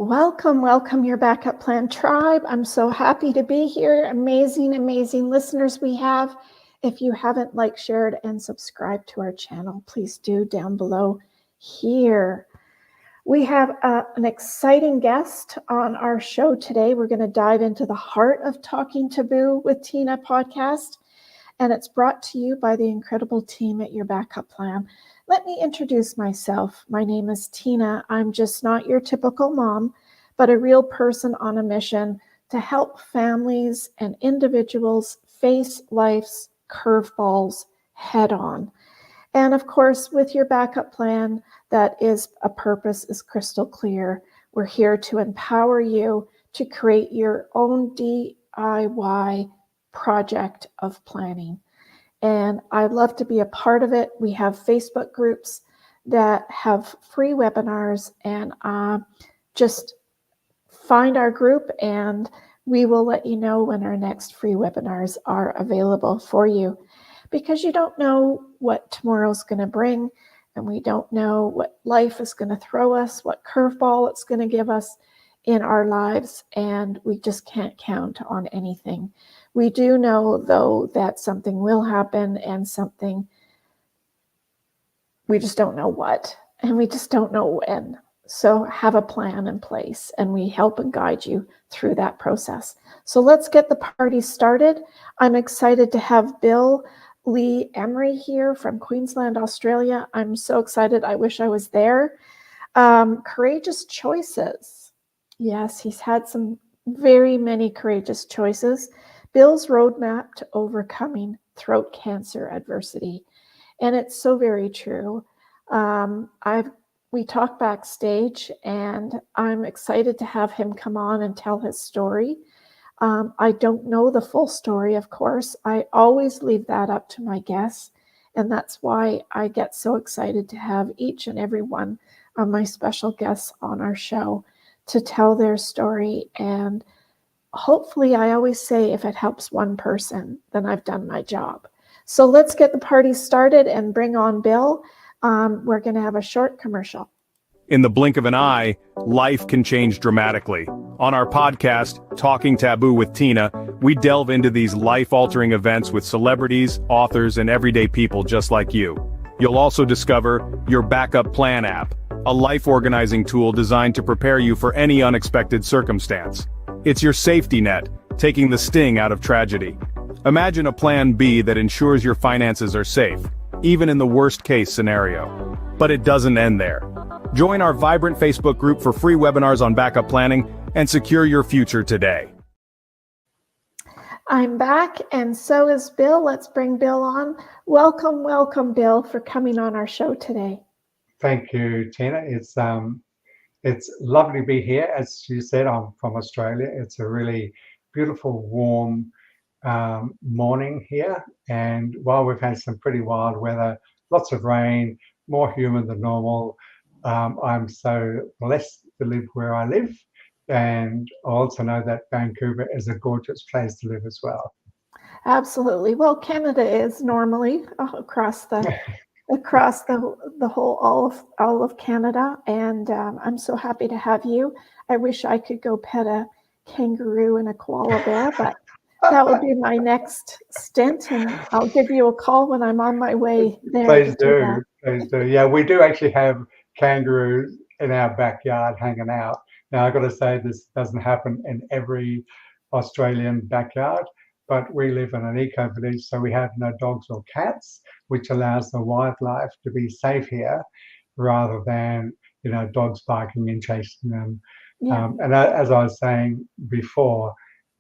Welcome, welcome, your Backup Plan tribe. I'm so happy to be here. Amazing, amazing listeners we have. If you haven't liked, shared, and subscribed to our channel, please do down below here. We have an exciting guest on our show today. We're going to dive into the heart of Talking Taboo with Tina podcast, and it's brought to you by the incredible team at Your Backup Plan. Let me introduce myself. My name is Tina. I'm just not your typical mom, but a real person on a mission to help families and individuals face life's curveballs head on. And of course, with Your Backup Plan, that is a purpose is crystal clear. We're here to empower you to create your own DIY project of planning. And I'd love to be a part of it. We have Facebook groups that have free webinars, and just find our group and we will let you know when our next free webinars are available for you, because you don't know what tomorrow's going to bring, and we don't know what life is going to throw us, what curveball it's going to give us in our lives, and we just can't count on anything. We do know, though, that something will happen and something we just don't know what, and we just don't know when. So have a plan in place, and we help and guide you through that process. So let's get the party started. I'm excited to have Bill Lee Emery here from Queensland, Australia. I'm so excited. I wish I was there. Courageous choices. Yes, he's had some very many courageous choices. Bill's roadmap to overcoming throat cancer adversity. And it's so very true. We talked backstage, and I'm excited to have him come on and tell his story. I don't know the full story, of course. I always leave that up to my guests, and that's why I get so excited to have each and every one of my special guests on our show to tell their story. And hopefully, I always say, if it helps one person, then I've done my job. So let's get the party started and bring on Bill. We're going to have a short commercial. In the blink of an eye, life can change dramatically. On our podcast, Talking Taboo with Tina, we delve into these life-altering events with celebrities, authors, and everyday people just like you. You'll also discover Your Backup Plan app, a life-organizing tool designed to prepare you for any unexpected circumstance. It's your safety net, taking the sting out of tragedy. Imagine a plan B that ensures your finances are safe, even in the worst-case scenario. But it doesn't end there. Join our vibrant Facebook group for free webinars on backup planning and secure your future today. I'm back, and so is Bill. Let's bring Bill on. Welcome, welcome, Bill, for coming on our show today. Thank you, Tina. It's lovely to be here. As you said, I'm from Australia. It's a really beautiful, warm morning here. And while we've had some pretty wild weather, lots of rain, more humid than normal, I'm so blessed to live where I live. And I also know that Vancouver is a gorgeous place to live as well. Absolutely. Well, Canada is normally across the whole all of Canada, and I'm so happy to have you. I wish I could go pet a kangaroo and a koala bear, but that would be my next stint, and I'll give you a call when I'm on my way there. Please do. Please do. Yeah, we do actually have kangaroos in our backyard hanging out. Now, I've got to say, this doesn't happen in every Australian backyard, but we live in an eco-village, so we have no dogs or cats, which allows the wildlife to be safe here rather than, dogs barking and chasing them. Yeah. And as I was saying before,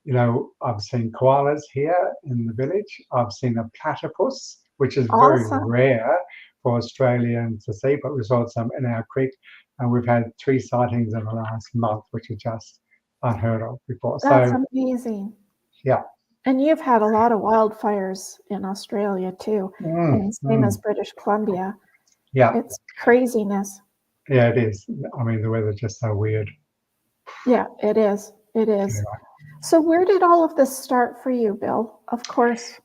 I've seen koalas here in the village. I've seen a platypus, which is very rare for Australians to see, but we saw some in our creek, and we've had 3 sightings in the last month, which are just unheard of before. That's amazing. Yeah. And you've had a lot of wildfires in Australia too, and same as British Columbia. Yeah. It's craziness. Yeah, it is. I mean, the weather's just so weird. Yeah, it is. It is. Yeah. So where did all of this start for you, Bill? Of course,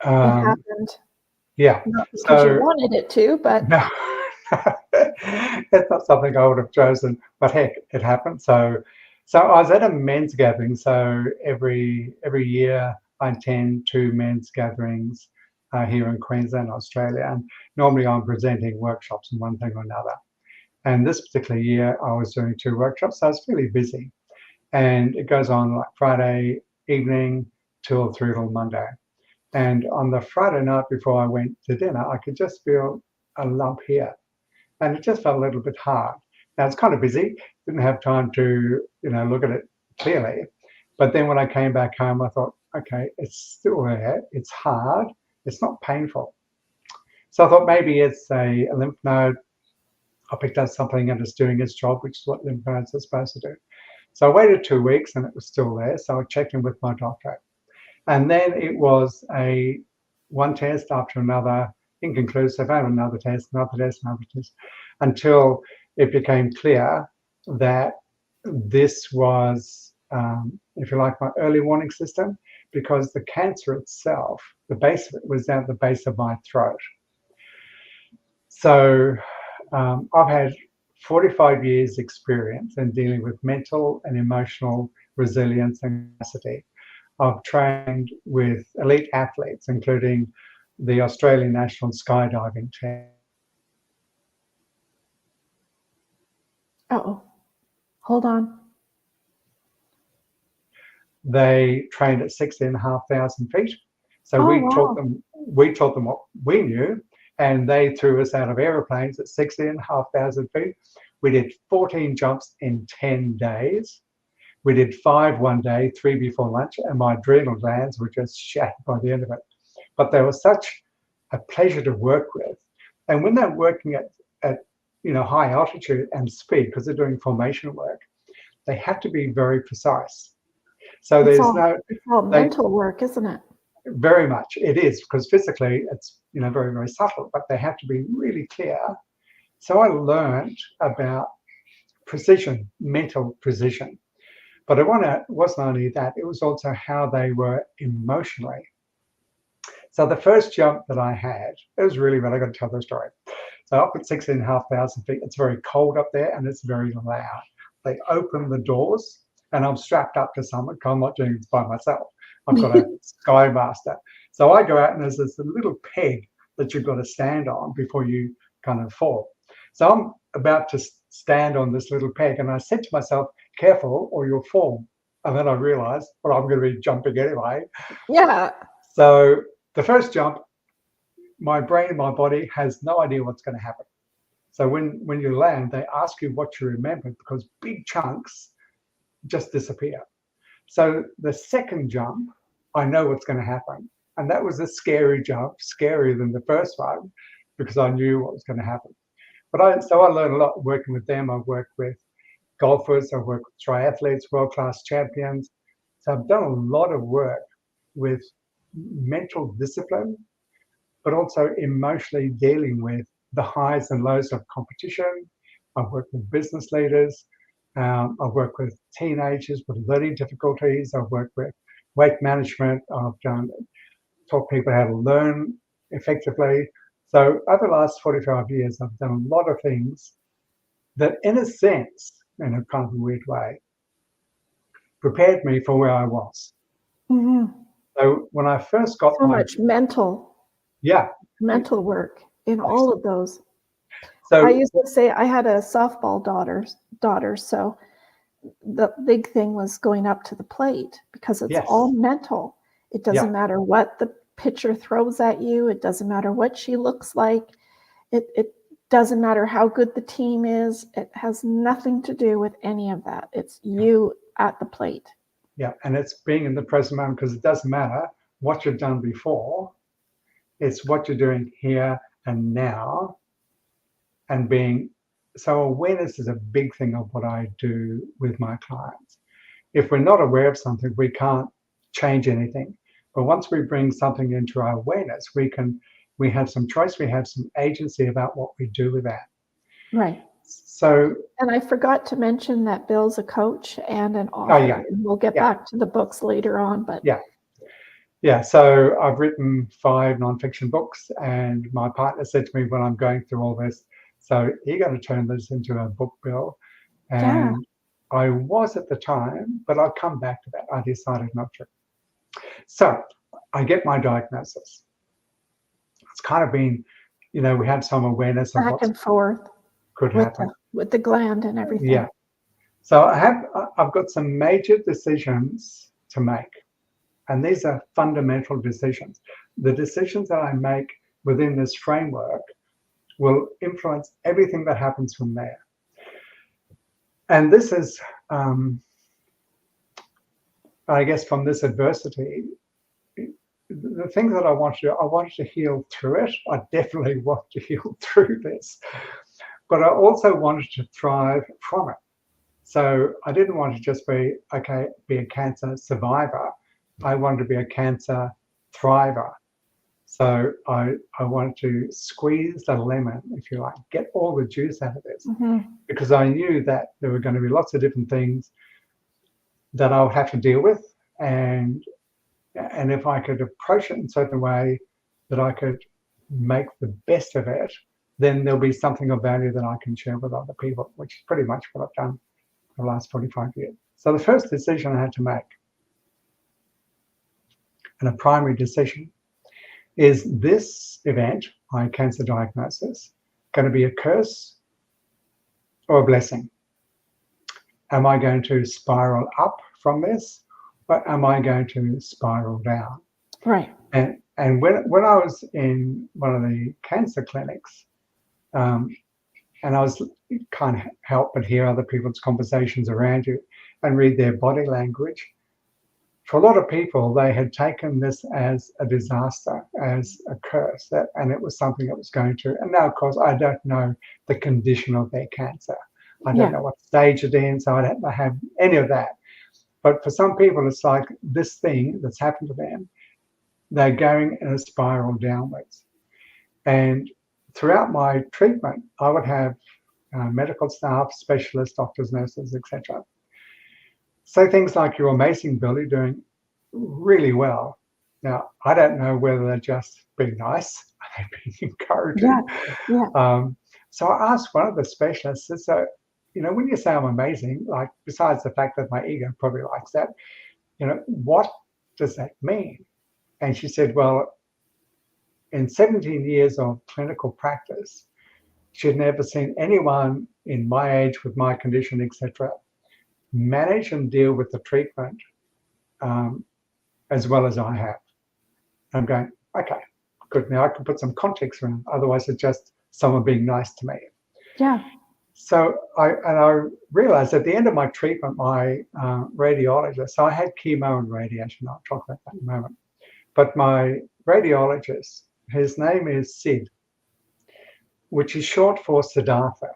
it happened. Yeah. Not because you wanted it to, but... No. It's not something I would have chosen, but heck, it happened. So I was at a men's gathering. So every year I attend 2 men's gatherings here in Queensland, Australia, and normally I'm presenting workshops in one thing or another. And this particular year I was doing 2 workshops, so I was fairly busy. And it goes on like Friday evening through till Monday. And on the Friday night before I went to dinner, I could just feel a lump here, and it just felt a little bit hard. Now it's kind of busy, didn't have time to look at it clearly. But then when I came back home, I thought, okay, it's still there. It's hard. It's not painful. So I thought maybe it's a lymph node. I picked up something and it's doing its job, which is what lymph nodes are supposed to do. So I waited 2 weeks and it was still there. So I checked in with my doctor. And then it was one test after another, inconclusive, and another test, until it became clear that this was, if you like, my early warning system, because the cancer itself, the base of it was at the base of my throat. So I've had 45 years experience in dealing with mental and emotional resilience and capacity. I've trained with elite athletes, including the Australian national skydiving team. Uh-oh. Hold on. They trained at 16,500 feet. So we taught them what we knew, and they threw us out of aeroplanes at 16,500 feet. We did 14 jumps in 10 days. We did 5 one day, 3 before lunch, and my adrenal glands were just shattered by the end of it. But they were such a pleasure to work with. And when they're working at high altitude and speed, because they're doing formation work, they have to be very precise. So it's all mental work, isn't it? Very much it is, because physically it's very, very subtle, but they have to be really clear. So I learned about precision, mental precision. But it wasn't only that, it was also how they were emotionally. So the first jump that I had, it was really when I got to tell the story. So up at 16,500 feet, it's very cold up there and it's very loud. They open the doors and I'm strapped up to someone, because I'm not doing this by myself. I've got a Sky Master. So I go out and there's this little peg that you've got to stand on before you kind of fall. So I'm about to stand on this little peg and I said to myself, careful or you'll fall. And then I realized, well, I'm going to be jumping anyway. Yeah. So the first jump, my brain, my body has no idea what's going to happen. So when you land, they ask you what you remember, because big chunks just disappear. So the second jump, I know what's going to happen. And that was a scary jump, scarier than the first one, because I knew what was going to happen. So I learned a lot working with them. I've worked with golfers, I've worked with triathletes, world-class champions. So I've done a lot of work with mental discipline, but also emotionally dealing with the highs and lows of competition. I've worked with business leaders. I've worked with teenagers with learning difficulties. I've worked with weight management. I've taught people how to learn effectively. So over the last 45 years, I've done a lot of things that, in a sense, in a kind of weird way, prepared me for where I was. Mm-hmm. So when I first got much mental work in all of those. So I used to say I had a softball daughter, so the big thing was going up to the plate, because it's all mental. It doesn't matter what the pitcher throws at you. It doesn't matter what she looks like. It doesn't matter how good the team is. It has nothing to do with any of that. It's you at the plate. Yeah, and it's being in the present moment, because it doesn't matter what you've done before. It's what you're doing here and now, and so awareness is a big thing of what I do with my clients. If we're not aware of something, we can't change anything. But once we bring something into our awareness, we have some choice, we have some agency about what we do with that. Right. So, and I forgot to mention that Bill's a coach and an author. And we'll get back to the books later on, but so I've written 5 nonfiction books, and my partner said to me when I'm going through all this, So you're going to turn this into a book, Bill. Yeah. And I was at the time, but I'll come back to that. I decided not to. So I get my diagnosis. It's kind of been, we had some awareness of Back what and forth could with happen. the gland and everything. Yeah. So I've got some major decisions to make. And these are fundamental decisions. The decisions that I make within this framework will influence everything that happens from there. And this is, I guess, from this adversity, the things that I wanted to heal through it. I definitely want to heal through this, but I also wanted to thrive from it. So I didn't want to just be a cancer survivor. I wanted to be a cancer thriver. So I wanted to squeeze the lemon, if you like, get all the juice out of this, because I knew that there were going to be lots of different things that I would have to deal with, and if I could approach it in a certain way that I could make the best of it, then there'll be something of value that I can share with other people, which is pretty much what I've done for the last 45 years. So the first decision I had to make, and a primary decision, is this event, my cancer diagnosis, going to be a curse or a blessing? Am I going to spiral up from this, or am I going to spiral down? Right. And when I was in one of the cancer clinics, and I was can't help but hear other people's conversations around you and read their body language. For a lot of people, they had taken this as a disaster, as a curse, and it was something that was going to. And now, of course, I don't know the condition of their cancer. I don't know what stage it's in, so I don't have any of that. But for some people, it's like this thing that's happened to them, they're going in a spiral downwards. And throughout my treatment, I would have medical staff, specialists, doctors, nurses, etc. say things like, "You're amazing, Bill, you're doing really well." Now, I don't know whether they're just being nice, are they being encouraging? So I asked one of the specialists, so, when you say I'm amazing, like, besides the fact that my ego probably likes that, what does that mean? And she said, well, in 17 years of clinical practice, she'd never seen anyone in my age with my condition, etc., manage and deal with the treatment as well as I have. I'm going, okay, good. Now I can put some context around. Otherwise, it's just someone being nice to me. Yeah. So I realized at the end of my treatment, my radiologist, so I had chemo and radiation. I'll talk about that in a moment. But my radiologist, his name is Sid, which is short for Siddhartha.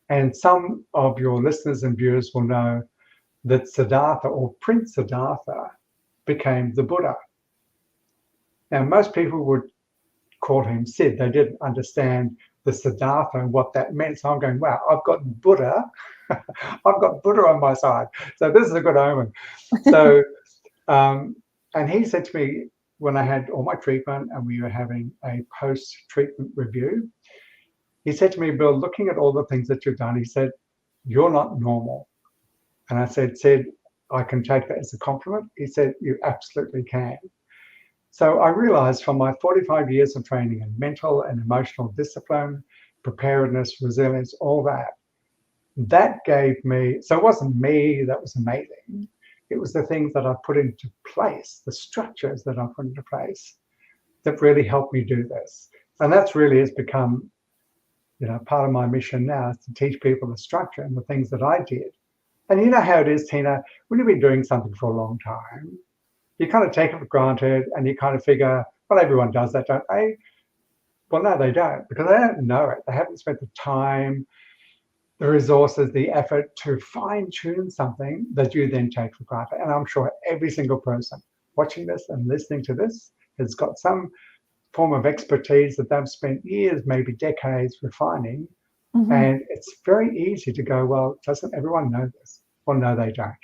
And some of your listeners and viewers will know that Siddhartha, or Prince Siddhartha, became the Buddha. Now, most people would call him Sid. They didn't understand the Siddhartha and what that meant. So I'm going, wow, I've got Buddha. I've got Buddha on my side. So this is a good omen. So, and he said to me when I had all my treatment and we were having a post-treatment review, he said to me, Bill, looking at all the things that you've done, he said, you're not normal. And I said, Sid, I can take that as a compliment. He said, you absolutely can. So I realized from my 45 years of training in mental and emotional discipline, preparedness, resilience, all that, that gave me, so it wasn't me that was amazing. It was the things that I put into place, the structures that I put into place that really helped me do this. And that's really has become, part of my mission now is to teach people the structure and the things that I did. And you know how it is, Tina, when you've been doing something for a long time, you kind of take it for granted and you kind of figure, well, everyone does that, don't they? Well, no, they don't, because they don't know it. They haven't spent the time, the resources, the effort to fine tune something that you then take for granted. And I'm sure every single person watching this and listening to this has got some form of expertise that they've spent years, maybe decades refining. And it's very easy to go, well, doesn't everyone know this? Well, no, they don't.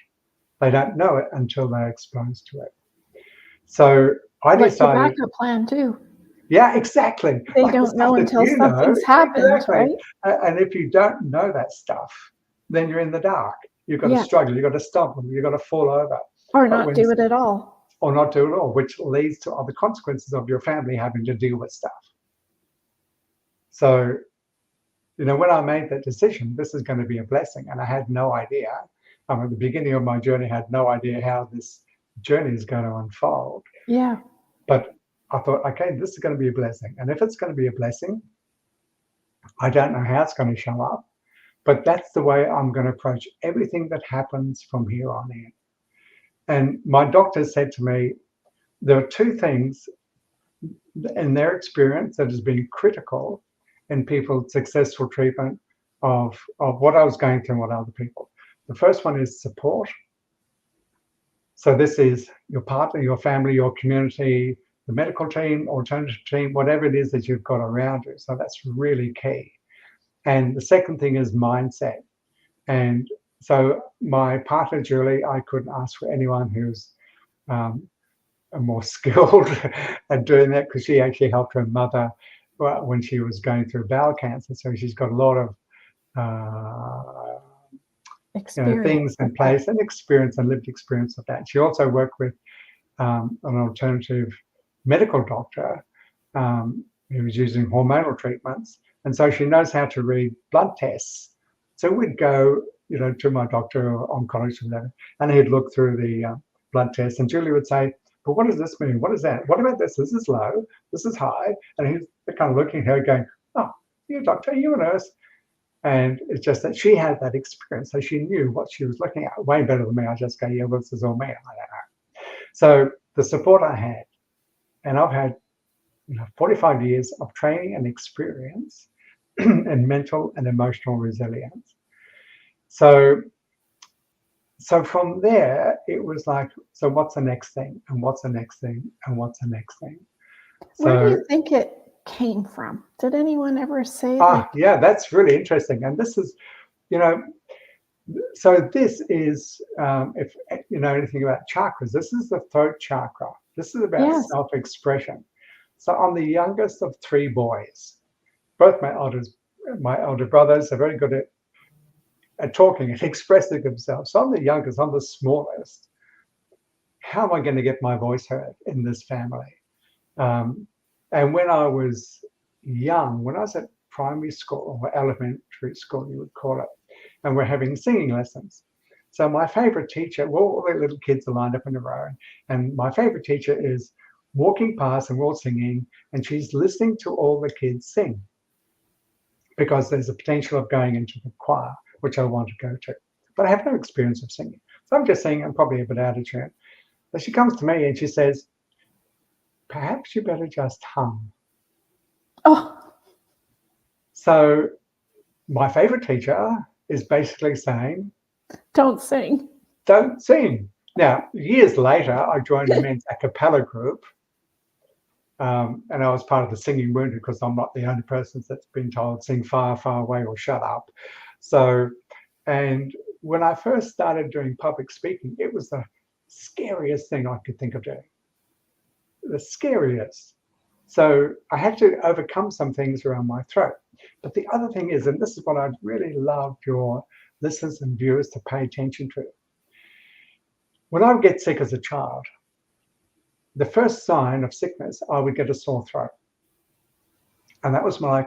They don't know it until they're exposed to it. So I decided. Like the backup plan too. Yeah, exactly. They Like the don't stuff know that until you know. something's happened, Exactly. right? And if you don't know that stuff, then you're in the dark. You've got to Yeah. struggle. You've got to stumble. You've got to fall over. Or But not when do it at all. or not do it all, which leads to other consequences of your family having to deal with stuff. So, when I made that decision, this is going to be a blessing, and I had no idea. At the beginning of my journey, I had no idea how this journey is going to unfold. Yeah. But I thought, okay, this is going to be a blessing. And if it's going to be a blessing, I don't know how it's going to show up, but that's the way I'm going to approach everything that happens from here on in. And my doctor said to me, there are two things in their experience that has been critical in people's successful treatment of what I was going through and what other people. The first one is support. So this is your partner, your family, your community, the medical team, alternative team, whatever it is that you've got around you. So that's really key. And the second thing is mindset. And so my partner, Julie, I couldn't ask for anyone who's more skilled at doing that, because she actually helped her mother when she was going through bowel cancer. So she's got a lot of things in place and experience and lived experience of that. She also worked with an alternative medical doctor who was using hormonal treatments. And so she knows how to read blood tests. So we'd go, to my doctor or oncologist, and he'd look through the blood tests, and Julie would say, but what does this mean? What is that? What about this? This is low. This is high. And he's kind of looking at her going, oh, you're a doctor, you're a nurse. And it's just that she had that experience. So she knew what she was looking at way better than me. I just go, yeah, well, this is all me. I don't know. So the support I had, and I've had 45 years of training and experience in mental and emotional resilience. So from there, it was like, so what's the next thing? And what's the next thing? And what's the next thing? Where do you think it came from? Did anyone ever say that? Yeah, that's really interesting. And this is, so this is, if you know anything about chakras, this is the throat chakra. This is about self-expression. So I'm the youngest of three boys. Both my elder brothers are very good at talking and expressing themselves. So I'm the youngest, I'm the smallest. How am I going to get my voice heard in this family? And when I was young, when I was at primary school or elementary school, you would call it, and we're having singing lessons. So my favorite teacher, all the little kids are lined up in a row, and my favorite teacher is walking past and we're all singing, and she's listening to all the kids sing, because there's a potential of going into the choir, which I want to go to. But I have no experience of singing. So I'm just singing, I'm probably a bit out of tune. But she comes to me and she says, perhaps you better just hum. Oh. So my favorite teacher is basically saying, don't sing. Don't sing. Now, years later, I joined a men's a cappella group. And I was part of the singing wounded, because I'm not the only person that's been told sing far, far away or shut up. So, and when I first started doing public speaking, it was the scariest thing I could think of doing. The scariest. So I had to overcome some things around my throat. But the other thing is, and this is what I'd really love your listeners and viewers to pay attention to. When I would get sick as a child, the first sign of sickness, I would get a sore throat. And that was my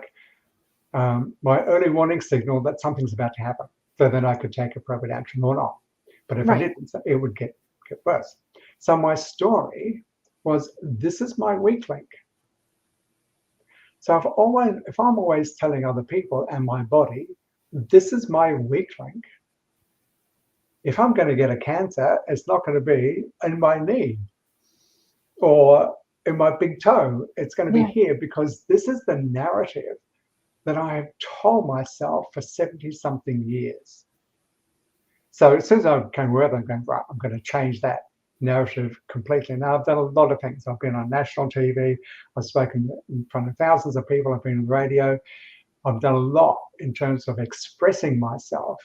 early warning signal that something's about to happen. So then I could take appropriate action or not. But if I didn't, it would get worse. So my story was, this is my weak link. So if I'm always telling other people and my body, this is my weak link, if I'm going to get a cancer, it's not going to be in my knee or in my big toe. It's going to be here, because this is the narrative that I have told myself for 70-something years. So as soon as I became aware of it, I'm going, right, I'm going to change that narrative completely. Now, I've done a lot of things. I've been on national TV. I've spoken in front of thousands of people. I've been on the radio. I've done a lot in terms of expressing myself.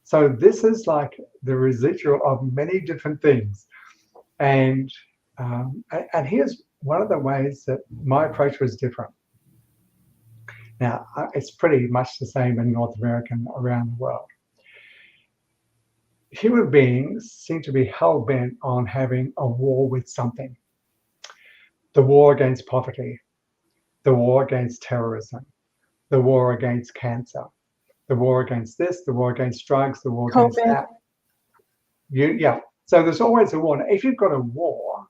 So this is like the residual of many different things. And here's one of the ways that my approach was different. Now, it's pretty much the same in North America and around the world. Human beings seem to be hell-bent on having a war with something. The war against poverty, the war against terrorism, the war against cancer, the war against this, the war against drugs, the war against COVID. that. Yeah. So there's always a war. Now, if you've got a war,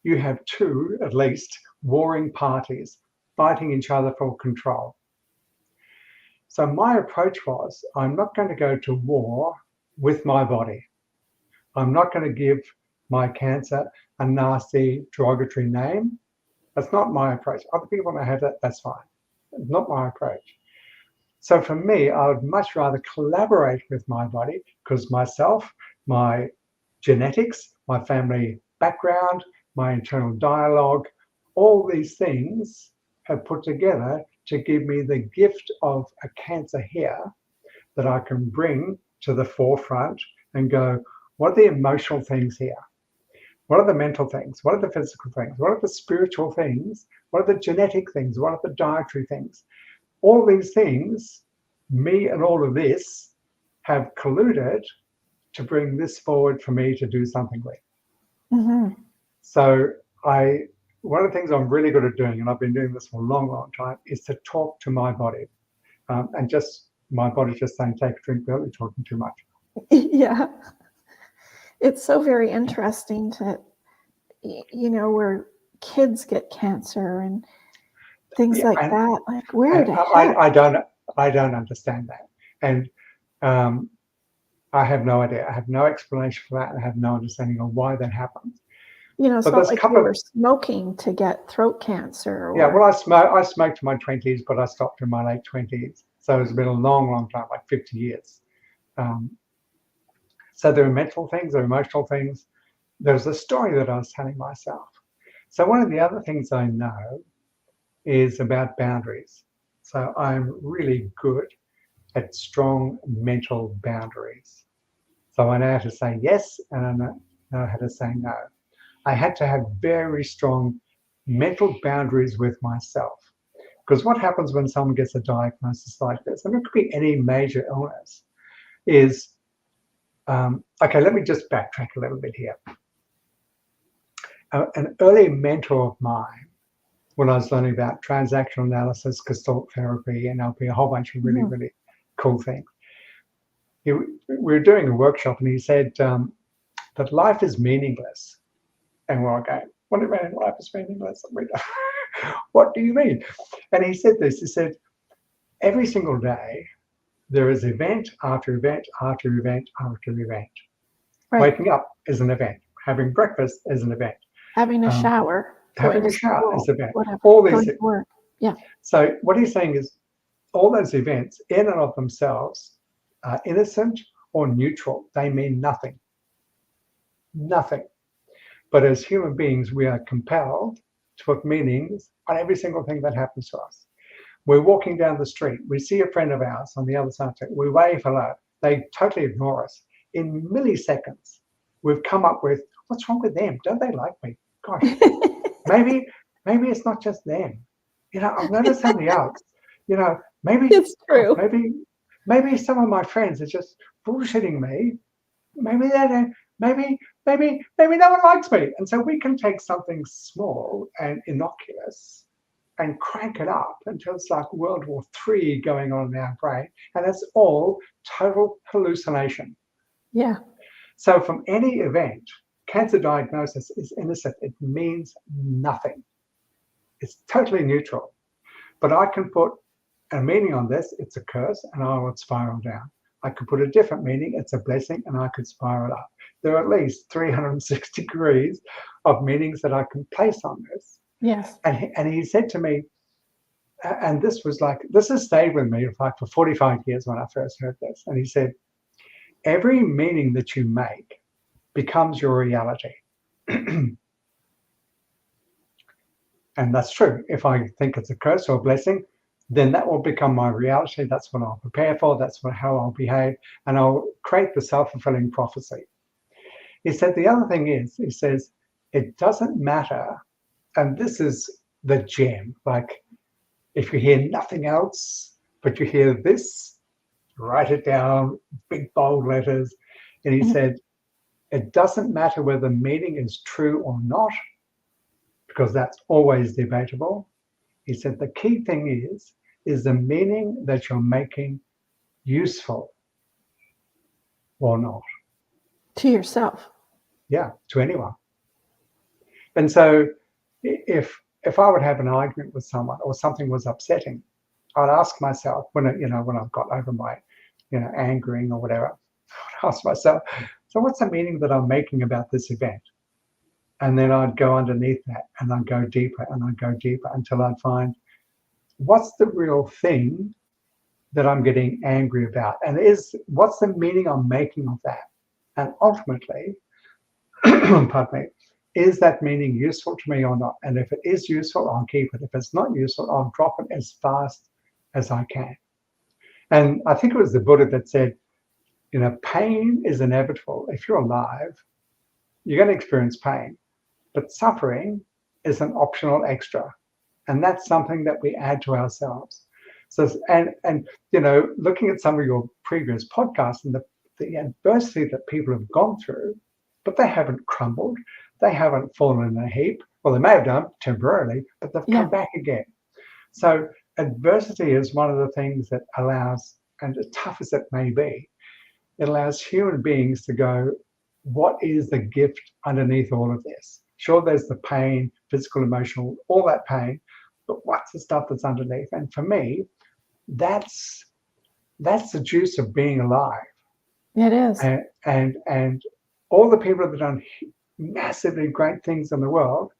you have two, at least, warring parties fighting each other for control. So my approach was, I'm not going to go to war with my body. I'm not going to give my cancer a nasty, derogatory name. That's not my approach. Other people may have that, that's fine. It's not my approach. So for me, I would much rather collaborate with my body, because myself, my genetics, my family background, my internal dialogue, all these things have put together to give me the gift of a cancer here that I can bring to the forefront and go, what are the emotional things here? What are the mental things? What are the physical things? What are the spiritual things? What are the genetic things? What are the dietary things? All these things, me and all of this, have colluded to bring this forward for me to do something with. Mm-hmm. So one of the things I'm really good at doing, and I've been doing this for a long, long time, is to talk to my body. And just my body just saying, take a drink, Bill, you're talking too much. Yeah. It's so very interesting to, where kids get cancer and things like that. Like, where the heck? I don't understand that. And I have no idea. I have no explanation for that. I have no understanding of why that happens. It's but not like you were smoking to get throat cancer. Yeah, well, I smoked in my 20s, but I stopped in my late 20s. So it's been a long, long time, like 50 years. So there are mental things, there are emotional things. There's a story that I was telling myself. So one of the other things I know is about boundaries. So I'm really good at strong mental boundaries. So I know how to say yes, and I know how to say no. I had to have very strong mental boundaries with myself. Because what happens when someone gets a diagnosis like this, and it could be any major illness, is, okay, let me just backtrack a little bit here. An early mentor of mine, when I was learning about transactional analysis, gestalt therapy, NLP, a whole bunch of really, really cool things. We were doing a workshop, and he said that life is meaningless. And we're all going, what do you mean life is meaningless? What do you mean? And he said this, he said, every single day, there is event after event after event after event. Right. Waking up is an event. Having breakfast is an event. Having a shower. Having a shower is an event. Whatever. All these things. Work. Yeah. So what he's saying is all those events in and of themselves are innocent or neutral. They mean nothing. Nothing. But as human beings, we are compelled to put meanings on every single thing that happens to us. We're walking down the street. We see a friend of ours on the other side of the street. We wave hello. They totally ignore us. In milliseconds, we've come up with, what's wrong with them? Don't they like me? Gosh, maybe it's not just them. I've noticed somebody else. Maybe it's true. Maybe some of my friends are just bullshitting me. Maybe they don't. Maybe no one likes me. And so we can take something small and innocuous and crank it up until it's like World War III going on in our brain. And it's all total hallucination. Yeah. So from any event, cancer diagnosis is innocent. It means nothing. It's totally neutral. But I can put a meaning on this, it's a curse, and I would spiral down. I could put a different meaning, it's a blessing, and I could spiral up. There are at least 360 degrees of meanings that I can place on this. Yes. And he said to me, and this has stayed with me for 45 years when I first heard this. And he said, every meaning that you make becomes your reality. And that's true. If I think it's a curse or a blessing, then that will become my reality. That's what I'll prepare for. That's how I'll behave. And I'll create the self-fulfilling prophecy. He said the other thing is, he says, it doesn't matter and this is the gem. Like, if you hear nothing else, but you hear this, write it down, big bold letters. And he said, it doesn't matter whether the meaning is true or not, because that's always debatable. He said, the key thing is the meaning that you're making useful or not. To yourself. Yeah, to anyone. And so if I would have an argument with someone or something was upsetting, I'd ask myself when I've got over my, angering or whatever, I'd ask myself, so what's the meaning that I'm making about this event? And then I'd go underneath that and I'd go deeper and I'd go deeper until I'd find what's the real thing that I'm getting angry about, and what's the meaning I'm making of that? And ultimately, pardon me, is that meaning useful to me or not? And if it is useful, I'll keep it. If it's not useful, I'll drop it as fast as I can. And I think it was the Buddha that said, pain is inevitable. If you're alive, you're going to experience pain, but suffering is an optional extra. And that's something that we add to ourselves. So, and looking at some of your previous podcasts and the adversity that people have gone through, but they haven't crumbled. They haven't fallen in a heap. Well, they may have done temporarily, but they've come back again. So adversity is one of the things that allows, and as tough as it may be, it allows human beings to go, what is the gift underneath all of this? Sure, there's the pain, physical, emotional, all that pain, but what's the stuff that's underneath? And for me, that's the juice of being alive. It is. And all the people that have done massively great things in the world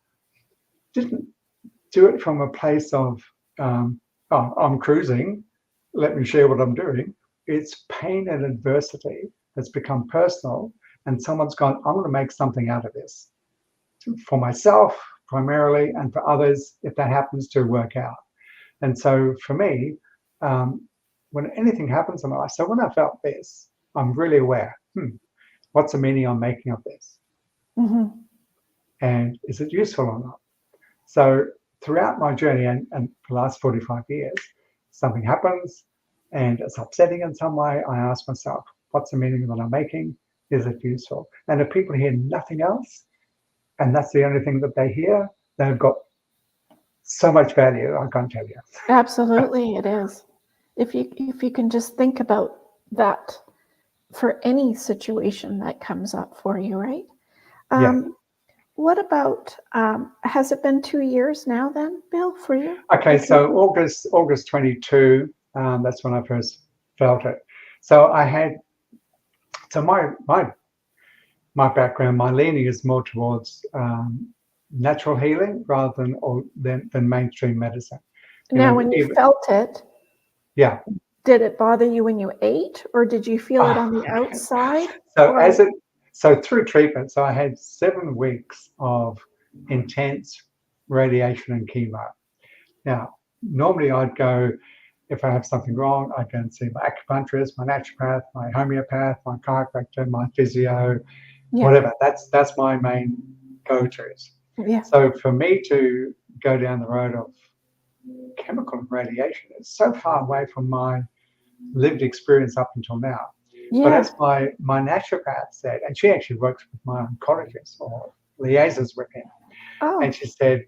didn't do it from a place of, I'm cruising, let me share what I'm doing. It's pain and adversity that's become personal, and someone's gone, I'm going to make something out of this for myself primarily, and for others if that happens to work out. And so for me, when anything happens in my life, so when I felt this, I'm really aware, what's the meaning I'm making of this? Mm-hmm. And is it useful or not? So throughout my journey and for the last 45 years, something happens and it's upsetting in some way. I ask myself, what's the meaning that I'm making? Is it useful? And if people hear nothing else, and that's the only thing that they hear, they've got so much value, I can't tell you. Absolutely, it is. If you can just think about that for any situation that comes up for you, right? Yeah. What about, has it been 2 years now then, Bill, for you? Okay, so August 22, that's when I first felt it. So my background, my leaning is more towards natural healing rather than mainstream medicine. Now, when you felt it, yeah, did it bother you when you ate, or did you feel it on the outside? So through treatment, so I had 7 weeks of intense radiation and chemo. Now, normally I'd go, if I have something wrong, I'd go and see my acupuncturist, my naturopath, my homeopath, my chiropractor, my physio, whatever. That's my main go-tos. Yeah. So for me to go down the road of chemical radiation is so far away from my lived experience up until now. Yeah. But as my naturopath said, and she actually works with my oncologist or liaises with him, and she said,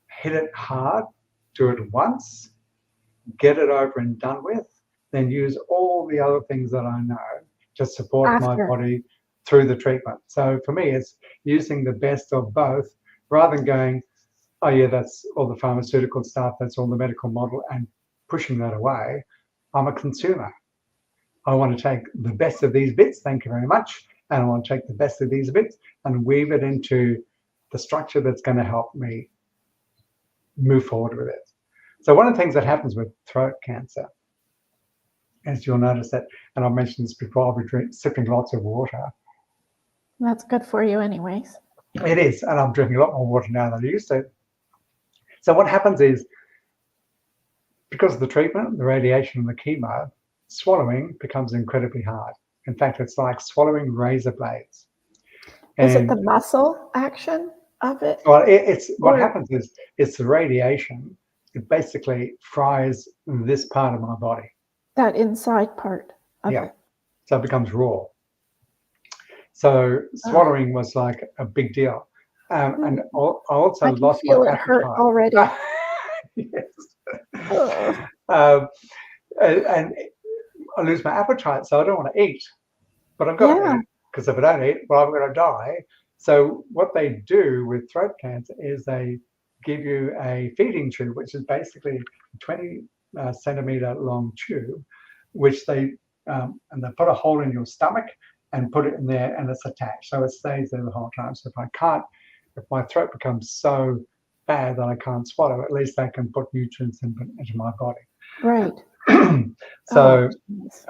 hit it hard, do it once, get it over and done with, then use all the other things that I know to support my body through the treatment. So for me, it's using the best of both rather than going, oh yeah, that's all the pharmaceutical stuff, that's all the medical model, and pushing that away. I'm a consumer. I want to take the best of these bits, thank you very much, and I want to take the best of these bits and weave it into the structure that's going to help me move forward with it. So one of the things that happens with throat cancer, as you'll notice that, and I've mentioned this before, I'll be sipping lots of water. That's good for you anyways. It is, and I'm drinking a lot more water now than I used to. So what happens is, because of the treatment, the radiation and the chemo, swallowing becomes incredibly hard. In fact, it's like swallowing razor blades. Is it the muscle action? of it? Well, it's what Or happens is it's the radiation. It basically fries this part of my body. that inside part of Yeah. it? So it becomes raw. So Oh, swallowing was like a big deal. And I I also can lost my feel it hurt appetite. already. Yes. Ugh. Um, and I lose my appetite, so I don't want to eat. But I've got to Yeah. eat, because if I don't eat, well, I'm going to die. So what they do with throat cancer is they give you a feeding tube, which is basically a 20 centimeter long tube, which they and they put a hole in your stomach and put it in there, and it's attached, so it stays there the whole time. So if my throat becomes so bad that I can't swallow, at least they can put nutrients into my body. Right. Oh, So geez.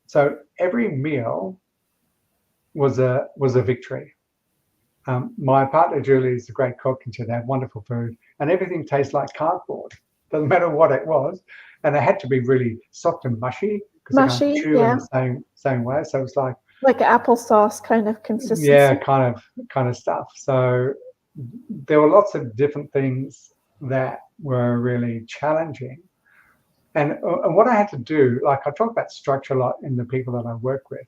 so every meal was a victory. My partner Julie is a great cook, and she'd have wonderful food, and everything tastes like cardboard. Doesn't matter what it was, and it had to be really soft and mushy because I can't Mushy, chew in yeah. the same way. So it's like, Like applesauce kind of yeah, consistency. kind of stuff. So there were lots of different things that were really challenging. And what I had to do, like I talk about structure a lot in the people that I work with.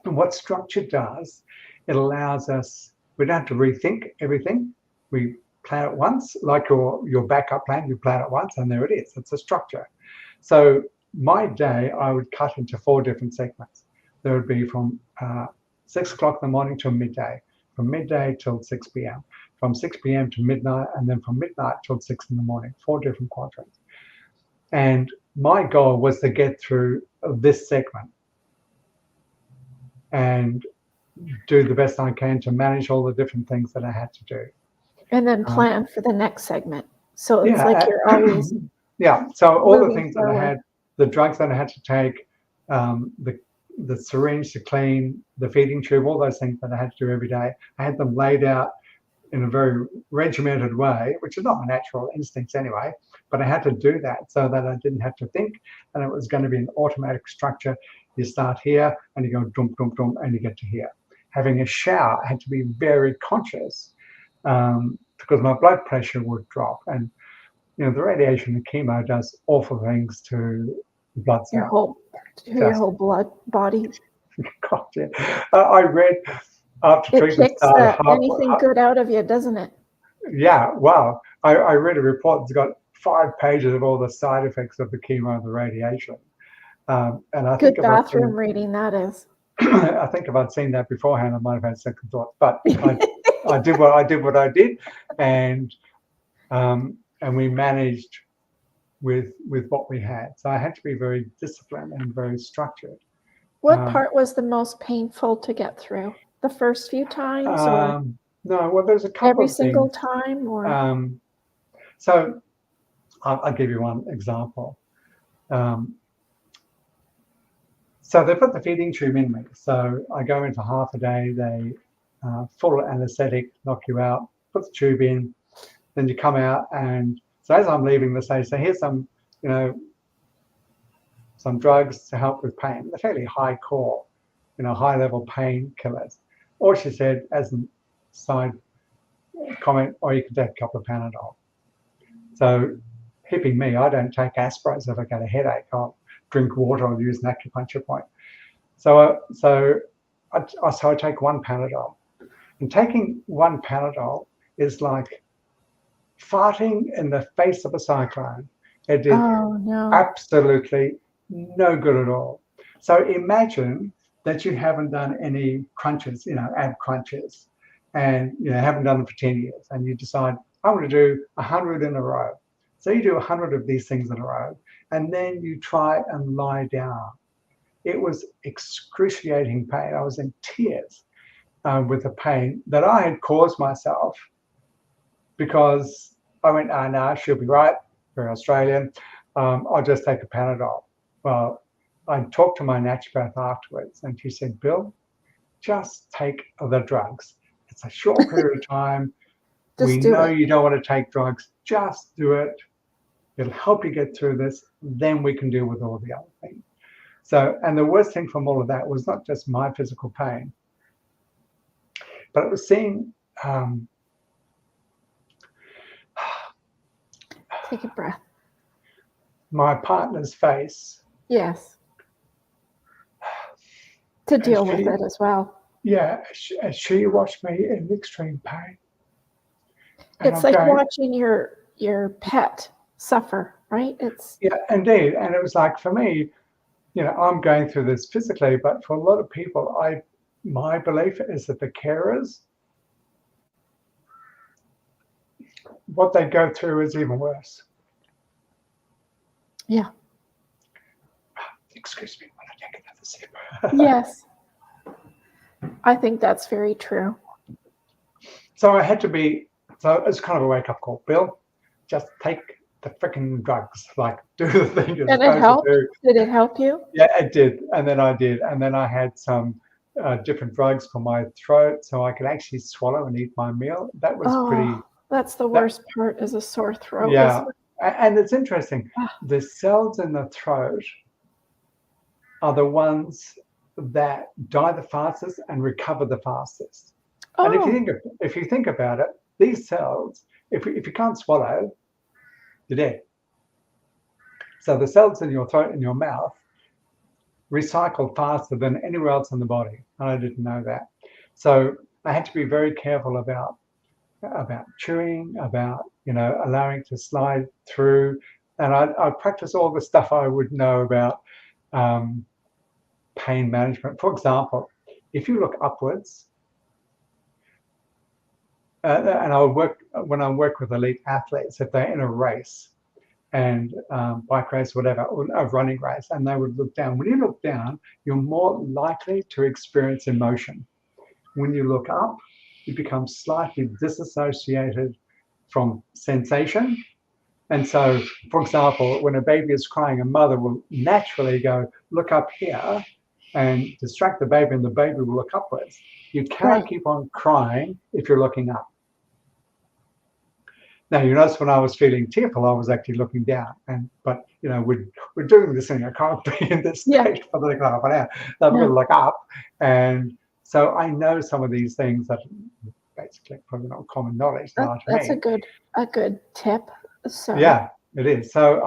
And what structure does, it allows us, we don't have to rethink everything. We plan it once, like your backup plan, you plan it once and there it is. It's a structure. So my day, I would cut into 4 different segments. There would be from 6 o'clock in the morning till midday, from midday till 6 p.m., from 6 p.m. to midnight, and then from midnight till 6 in the morning, 4 different quadrants. And my goal was to get through this segment and do the best I can to manage all the different things that I had to do. And then Um, plan for the next segment. So it's like yeah, you're always yeah. So all the moving things that I forward. had, the drugs that I had to take, the syringe to clean, the feeding tube, all those things that I had to do every day, I had them laid out in a very regimented way, which is not my natural instincts anyway, but I had to do that so that I didn't have to think, and it was going to be an automatic structure. You start here and you go dum, dum, dum, and you get to here. Having a shower, I had to be very conscious because my blood pressure would drop. And, you know, the radiation and chemo does awful things to the blood Your cells. whole Just, blood body. God, yeah. I read after It treatment kicks started, anything good out of you, doesn't it? yeah, wow. I read a report that's got 5 pages of all the side effects of the chemo and the radiation. And I think Good if I'd bathroom seen, reading that is. I think if I'd seen that beforehand, I might have had second thoughts. But I did what I did, and we managed with what we had. So I had to be very disciplined and very structured. What Um, part was the most painful to get through? The first few times or no, well, there's a couple every of single things. time or So I'll give you one example. So they put the feeding tube in me. So I go in for half a day. They full anesthetic, knock you out, put the tube in, then you come out. And so as I'm leaving, they say, so here's some, you know, some drugs to help with pain. They're fairly high core, you know, high level pain killers. Or she said, as a side comment, or you can take a couple of Panadol. So hipping me, I don't take aspirins if I get a headache. I'll drink water or use an acupuncture point. So I take 1 Panadol. And taking 1 Panadol is like farting in the face of a cyclone. It did oh no. absolutely no good at all. So imagine that you haven't done any crunches, you know, ab crunches, and you know haven't done them for 10 years, and you decide I'm going to do 100 in a row. So you do 100 of these things in a row, and then you try and lie down. It was excruciating pain. I was in tears with the pain that I had caused myself because I went, oh, no, she'll be right. We're Australian. I'll just take a Panadol. Well, I talked to my naturopath afterwards, and she said, Bill, just take the drugs. It's a short period of time. We Just do know it. you don't want to take drugs. Just do it. It'll help you get through this. Then we can deal with all the other things. So, and the worst thing from all of that was not just my physical pain, but it was seeing um, Take a breath. my partner's face. Yes. To as deal with she, it as well. yeah, as she watched me in extreme pain. And It's I'm like going, watching your pet suffer, right? It's yeah, indeed. And it was like, for me, I'm going through this physically, but for a lot of people, my belief is that the carers, what they go through is even worse. yeah. Excuse me when I take another sip. Yes. I think that's very true. So it's kind of a wake up call. Bill, just take the freaking drugs. Like, do the thing you're And it supposed to helped? do. Did it help you? Yeah, it did. And then I did. And then I had some different drugs for my throat so I could actually swallow and eat my meal. That was Oh, that's the that, worst part is a sore throat. yeah. And it's interesting. Ah. The cells in the throat are the ones that die the fastest and recover the fastest. And if you think about it, these cells, if you can't swallow, you're dead. So the cells in your throat and your mouth recycle faster than anywhere else in the body. And I didn't know that. So I had to be very careful about chewing, about allowing to slide through. And I practice all the stuff I would know about pain management. For example, if you look upwards, and when I work with elite athletes, if they're in a race and bike race, whatever, or a running race, and they would look down. When you look down, you're more likely to experience emotion. When you look up, you become slightly disassociated from sensation. And so, for example, when a baby is crying, a mother will naturally go, look up here and distract the baby, and the baby will look upwards. You cannot keep on crying if you're looking up. Now, you notice when I was feeling tearful, I was actually looking down. But we're doing this thing. I can't be in this state for like half an hour. So I'm going to look up. And so I know some of these things that basically probably not common knowledge. That's a good tip. So yeah, it is. So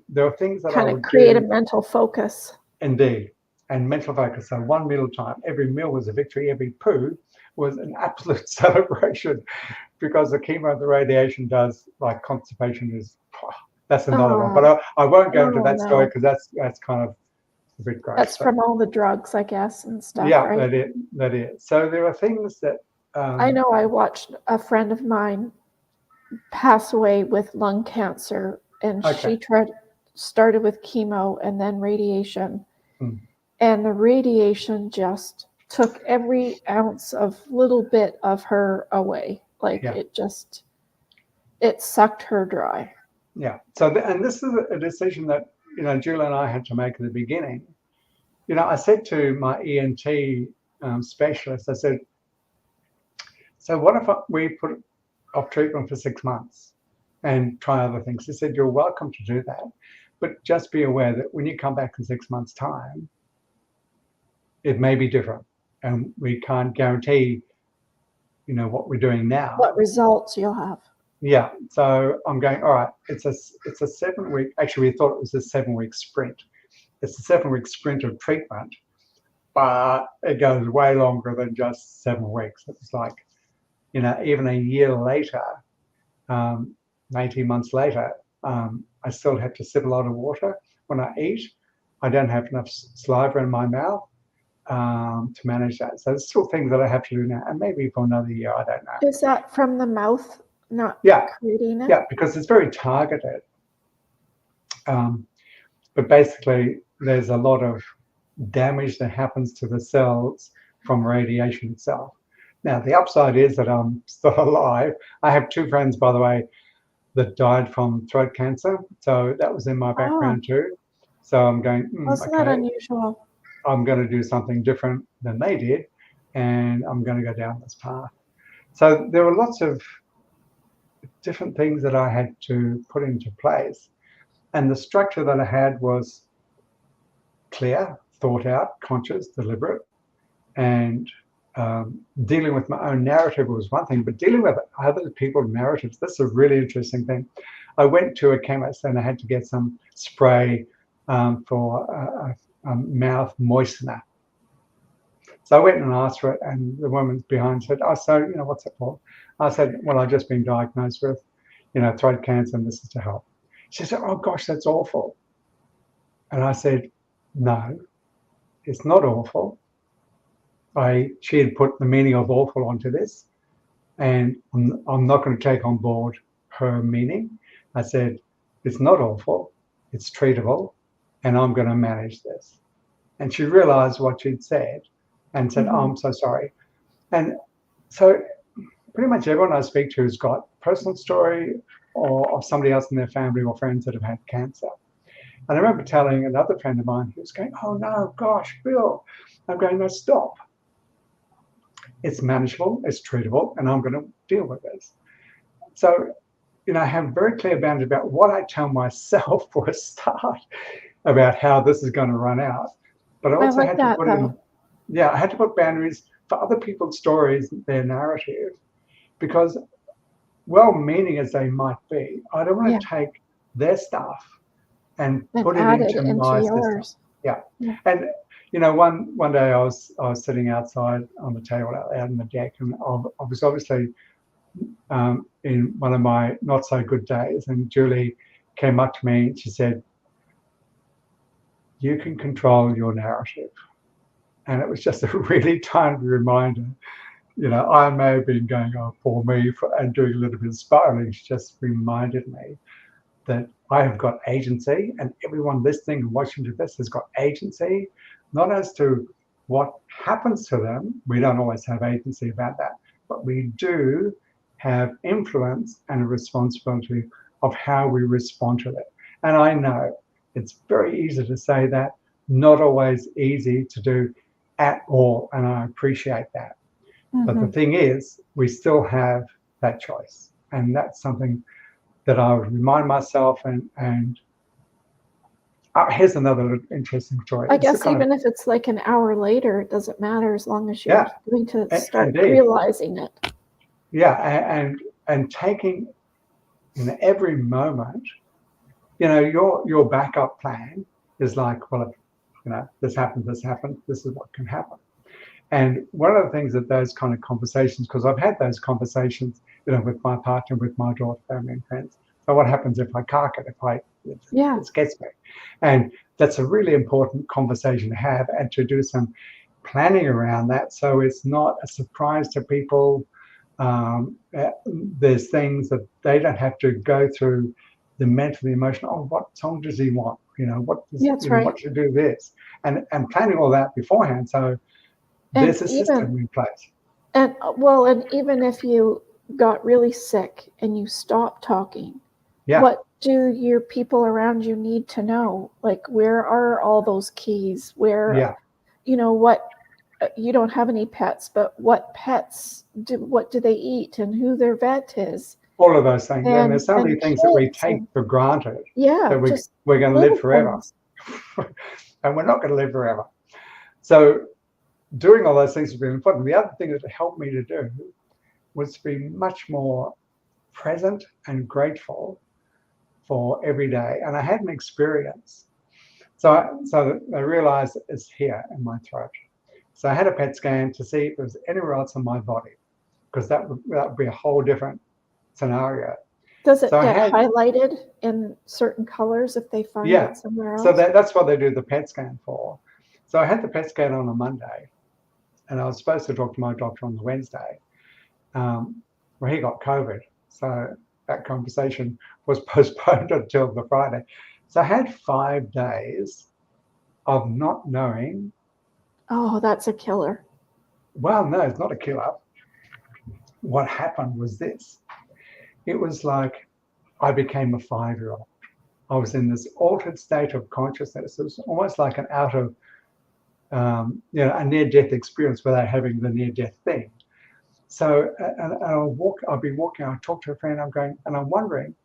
there are things that kind I of would create do. a mental focus. Indeed. And mental focus. So one meal time, every meal was a victory, every poo was an absolute celebration, because the chemo, the radiation does, like constipation is, that's another one. But I won't go into that story because that's kind of a bit gross. That's from all the drugs, I guess, and stuff, yeah, right? that is. So there are things that I know I watched a friend of mine pass away with lung cancer, and she started with chemo and then radiation. And the radiation just took every ounce of little bit of her away. Like it sucked her dry. Yeah. So, and this is a decision that, Julie and I had to make at the beginning. I said to my ENT specialist, I said, so what if we put off treatment for 6 months and try other things? He said, you're welcome to do that. But just be aware that when you come back in 6 months' time, it may be different. And we can't guarantee, what we're doing now. What results you'll have. Yeah. So I'm going, all right, it's a 7 week, actually we thought it was a 7 week sprint. It's a 7 week sprint of treatment, but it goes way longer than just 7 weeks. It was like, even a year later, 18 months later, I still have to sip a lot of water when I eat. I don't have enough saliva in my mouth to manage that. So there's still things that I have to do now, and maybe for another year, I don't know. Is that from the mouth not creating it? Yeah, because it's very targeted. But basically, there's a lot of damage that happens to the cells from radiation itself. Now, the upside is that I'm still alive. I have 2 friends, by the way, that died from throat cancer. So that was in my background too. So I'm going, Wasn't that unusual? I'm going to do something different than they did, and I'm going to go down this path. So there were lots of different things that I had to put into place. And the structure that I had was clear, thought out, conscious, deliberate, and dealing with my own narrative was one thing, but dealing with other people's narratives, that's a really interesting thing. I went to a chemist and I had to get some spray for a mouth moistener. So I went and asked for it, and the woman behind said, "Oh, so, what's it for?" I said, "Well, I've just been diagnosed with, throat cancer, and this is to help." She said, "Oh gosh, that's awful." And I said, "No, it's not awful." She had put the meaning of awful onto this, and I'm not going to take on board her meaning. I said, "It's not awful, it's treatable, and I'm going to manage this." And she realized what she'd said and said, "Oh, I'm so sorry." And so pretty much everyone I speak to has got a personal story or of somebody else in their family or friends that have had cancer. And I remember telling another friend of mine who was going, "Oh no, gosh, Bill." I'm going, "No, stop. It's manageable, it's treatable, and I'm going to deal with this." So, I have very clear boundaries about what I tell myself for a start about how this is going to run out. But I I also like had to that put though. I had to put boundaries for other people's stories, their narrative, because well-meaning as they might be, I don't want Yeah. to take their stuff and And put it add it into into my system. yours. Yeah. Yeah. And one day I was sitting outside on the table out in the deck, and I was obviously in one of my not so good days, and Julie came up to me and she said, "You can control your narrative." And it was just a really timely reminder. I may have been going, "Oh, for me," and doing a little bit of spiraling. She just reminded me that I have got agency, and everyone listening and watching to this has got agency, not as to what happens to them. We don't always have agency about that, but we do have influence and a responsibility of how we respond to it. And I know it's very easy to say that, not always easy to do at all, and I appreciate that. But the thing is, we still have that choice, and that's something that I would remind myself. And here's another interesting story. I It's the guess kind of even if it's like an hour later, it doesn't matter as long as you're going to start indeed, realizing it. and taking every moment. Your backup plan is like, well, if this happens, this is what can happen. And one of the things that those kind of conversations, because I've had those conversations, with my partner, with my daughter, family, and friends. So what happens if I cark it? If Yeah. this gets me? And that's a really important conversation to have, and to do some planning around that, so it's not a surprise to people. There's things that they don't have to go through the mental, emotional. Oh, what song does he want? That's right. What should do this, and planning all that beforehand. So And there's a even system in place. and even if you got really sick and you stopped talking, Yeah. what do your people around you need to know? Like, where are all those keys? Where, Yeah. What, you don't have any pets, but what do they eat, and who their vet is? All of those things. And there's so many And things that we kids, take and for granted yeah, that just we're going to live little forever. things. And we're not going to live forever. So doing all those things has been important. The other thing that helped me to do was to be much more present and grateful for every day. And I had an experience. So I realized it's here in my throat. So I had a PET scan to see if there was anywhere else in my body, because that would be a whole different scenario. Does it So I get had, highlighted in certain colors if they find yeah. it somewhere So else? that's what they do the PET scan for. So I had the PET scan on a Monday, and I was supposed to talk to my doctor on the Wednesday. Well, he got COVID, so that conversation was postponed until the Friday. So I had 5 days of not knowing. Oh, that's a killer. Well, no, it's not a killer. What happened was this. It was like I became a 5-year-old. I was in this altered state of consciousness. It was almost like an out of, a near-death experience without having the near-death thing. So, and I'll be walking, I'll talk to a friend, I'm wondering,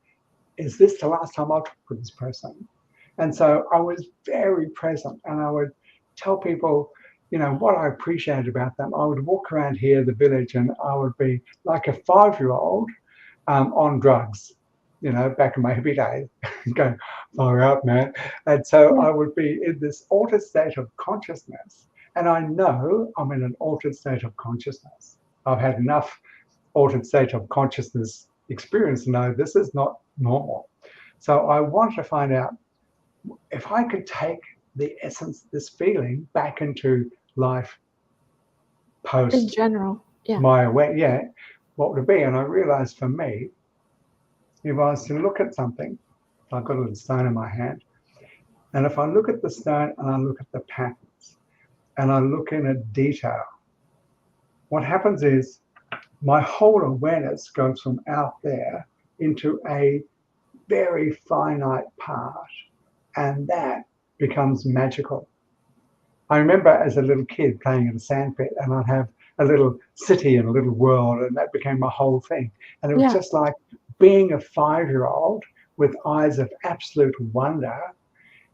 is this the last time I'll talk with this person? And so I was very present, and I would tell people, what I appreciated about them, I would walk around here, the village, and I would be like a 5-year-old on drugs, back in my hippie days, going far out, man. And so Yeah. I would be in this altered state of consciousness. And I know I'm in an altered state of consciousness. I've had enough altered state of consciousness experience to know this is not normal. So I want to find out if I could take the essence, this feeling, back into life In post general. Yeah. my aware, what would it be? And I realized for me, if I was to look at something, I've got a little stone in my hand, and if I look at the stone and I look at the patterns and I look in at detail, what happens is my whole awareness goes from out there into a very finite part, and that becomes magical. I remember as a little kid playing in a sandpit, and I'd have a little city and a little world, and that became my whole thing. And it was Yeah. just like being a 5-year-old with eyes of absolute wonder.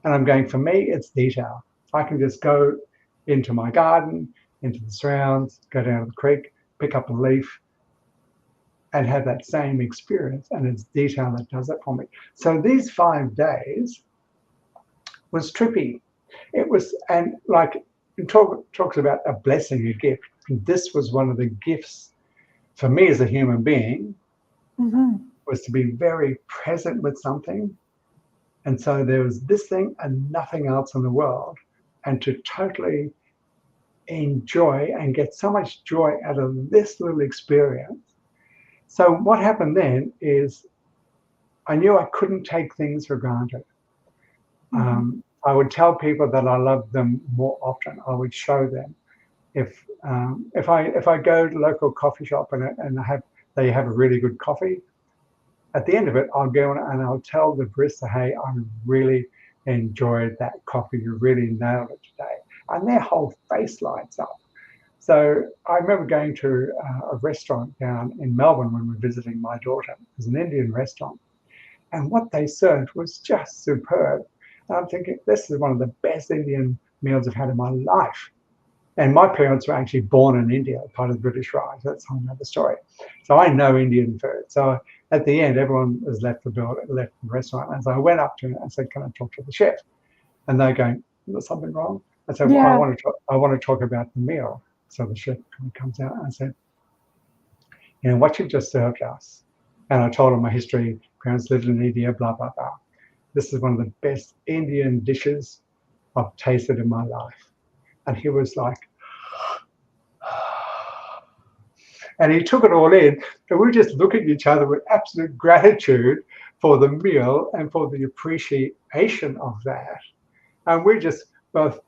And I'm going, for me, it's detail. I can just go into my garden, into the surrounds, go down to the creek, pick up a leaf, and have that same experience. And it's detail that does it for me. So these 5 days was trippy. It was, and like it talks about a blessing, a gift. This was one of the gifts for me as a human being, was to be very present with something. And so there was this thing and nothing else in the world, and to totally enjoy and get so much joy out of this little experience. So what happened then is I knew I couldn't take things for granted. I would tell people that I loved them more often. I would show them. If I go to a local coffee shop and they have a really good coffee, at the end of it, I'll go and I'll tell the barista, hey, I really enjoyed that coffee. You really nailed it today. And their whole face lights up. So I remember going to a restaurant down in Melbourne when we were visiting my daughter. It was an Indian restaurant. And what they served was just superb. And I'm thinking, this is one of the best Indian meals I've had in my life. And my parents were actually born in India, part of the British Raj. That's a whole other story. So I know Indian food. So at the end, everyone has left the restaurant. And so I went up to them and said, can I talk to the chef? And they're going, is there something wrong? I said, well, Yeah. I want to talk about the meal. So the chef comes out and I said, what you just served us. And I told him my history, parents lived in India, blah, blah, blah. This is one of the best Indian dishes I've tasted in my life. And he was like, and he took it all in. And we just look at each other with absolute gratitude for the meal and for the appreciation of that. And we just both,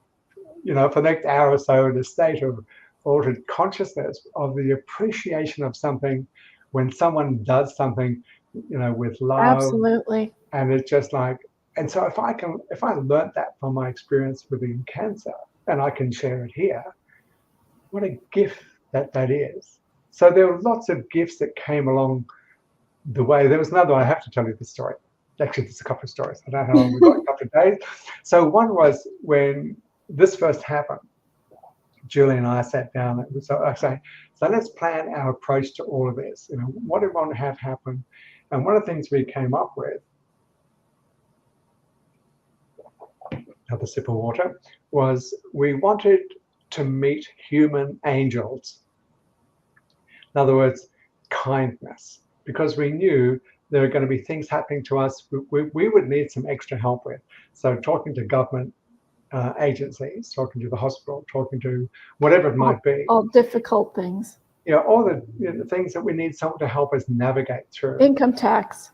for the next hour or so in a state of altered consciousness of the appreciation of something when someone does something, with love. Absolutely. And it's just like, and so if I learned that from my experience within cancer and I can share it here, what a gift that is. So there were lots of gifts that came along the way. There was another one, I have to tell you the story. Actually, there's a couple of stories. I don't know how long we've got, a couple of days. So one was when this first happened, Julie and I sat down. So I say, so let's plan our approach to all of this. What do we want to have happen? And one of the things we came up with, another sip of water, was we wanted to meet human angels. In other words, kindness, because we knew there are going to be things happening to us we would need some extra help with. So talking to government agencies, talking to the hospital, talking to whatever it might be. All difficult things. All the things that we need someone to help us navigate through. Income tax.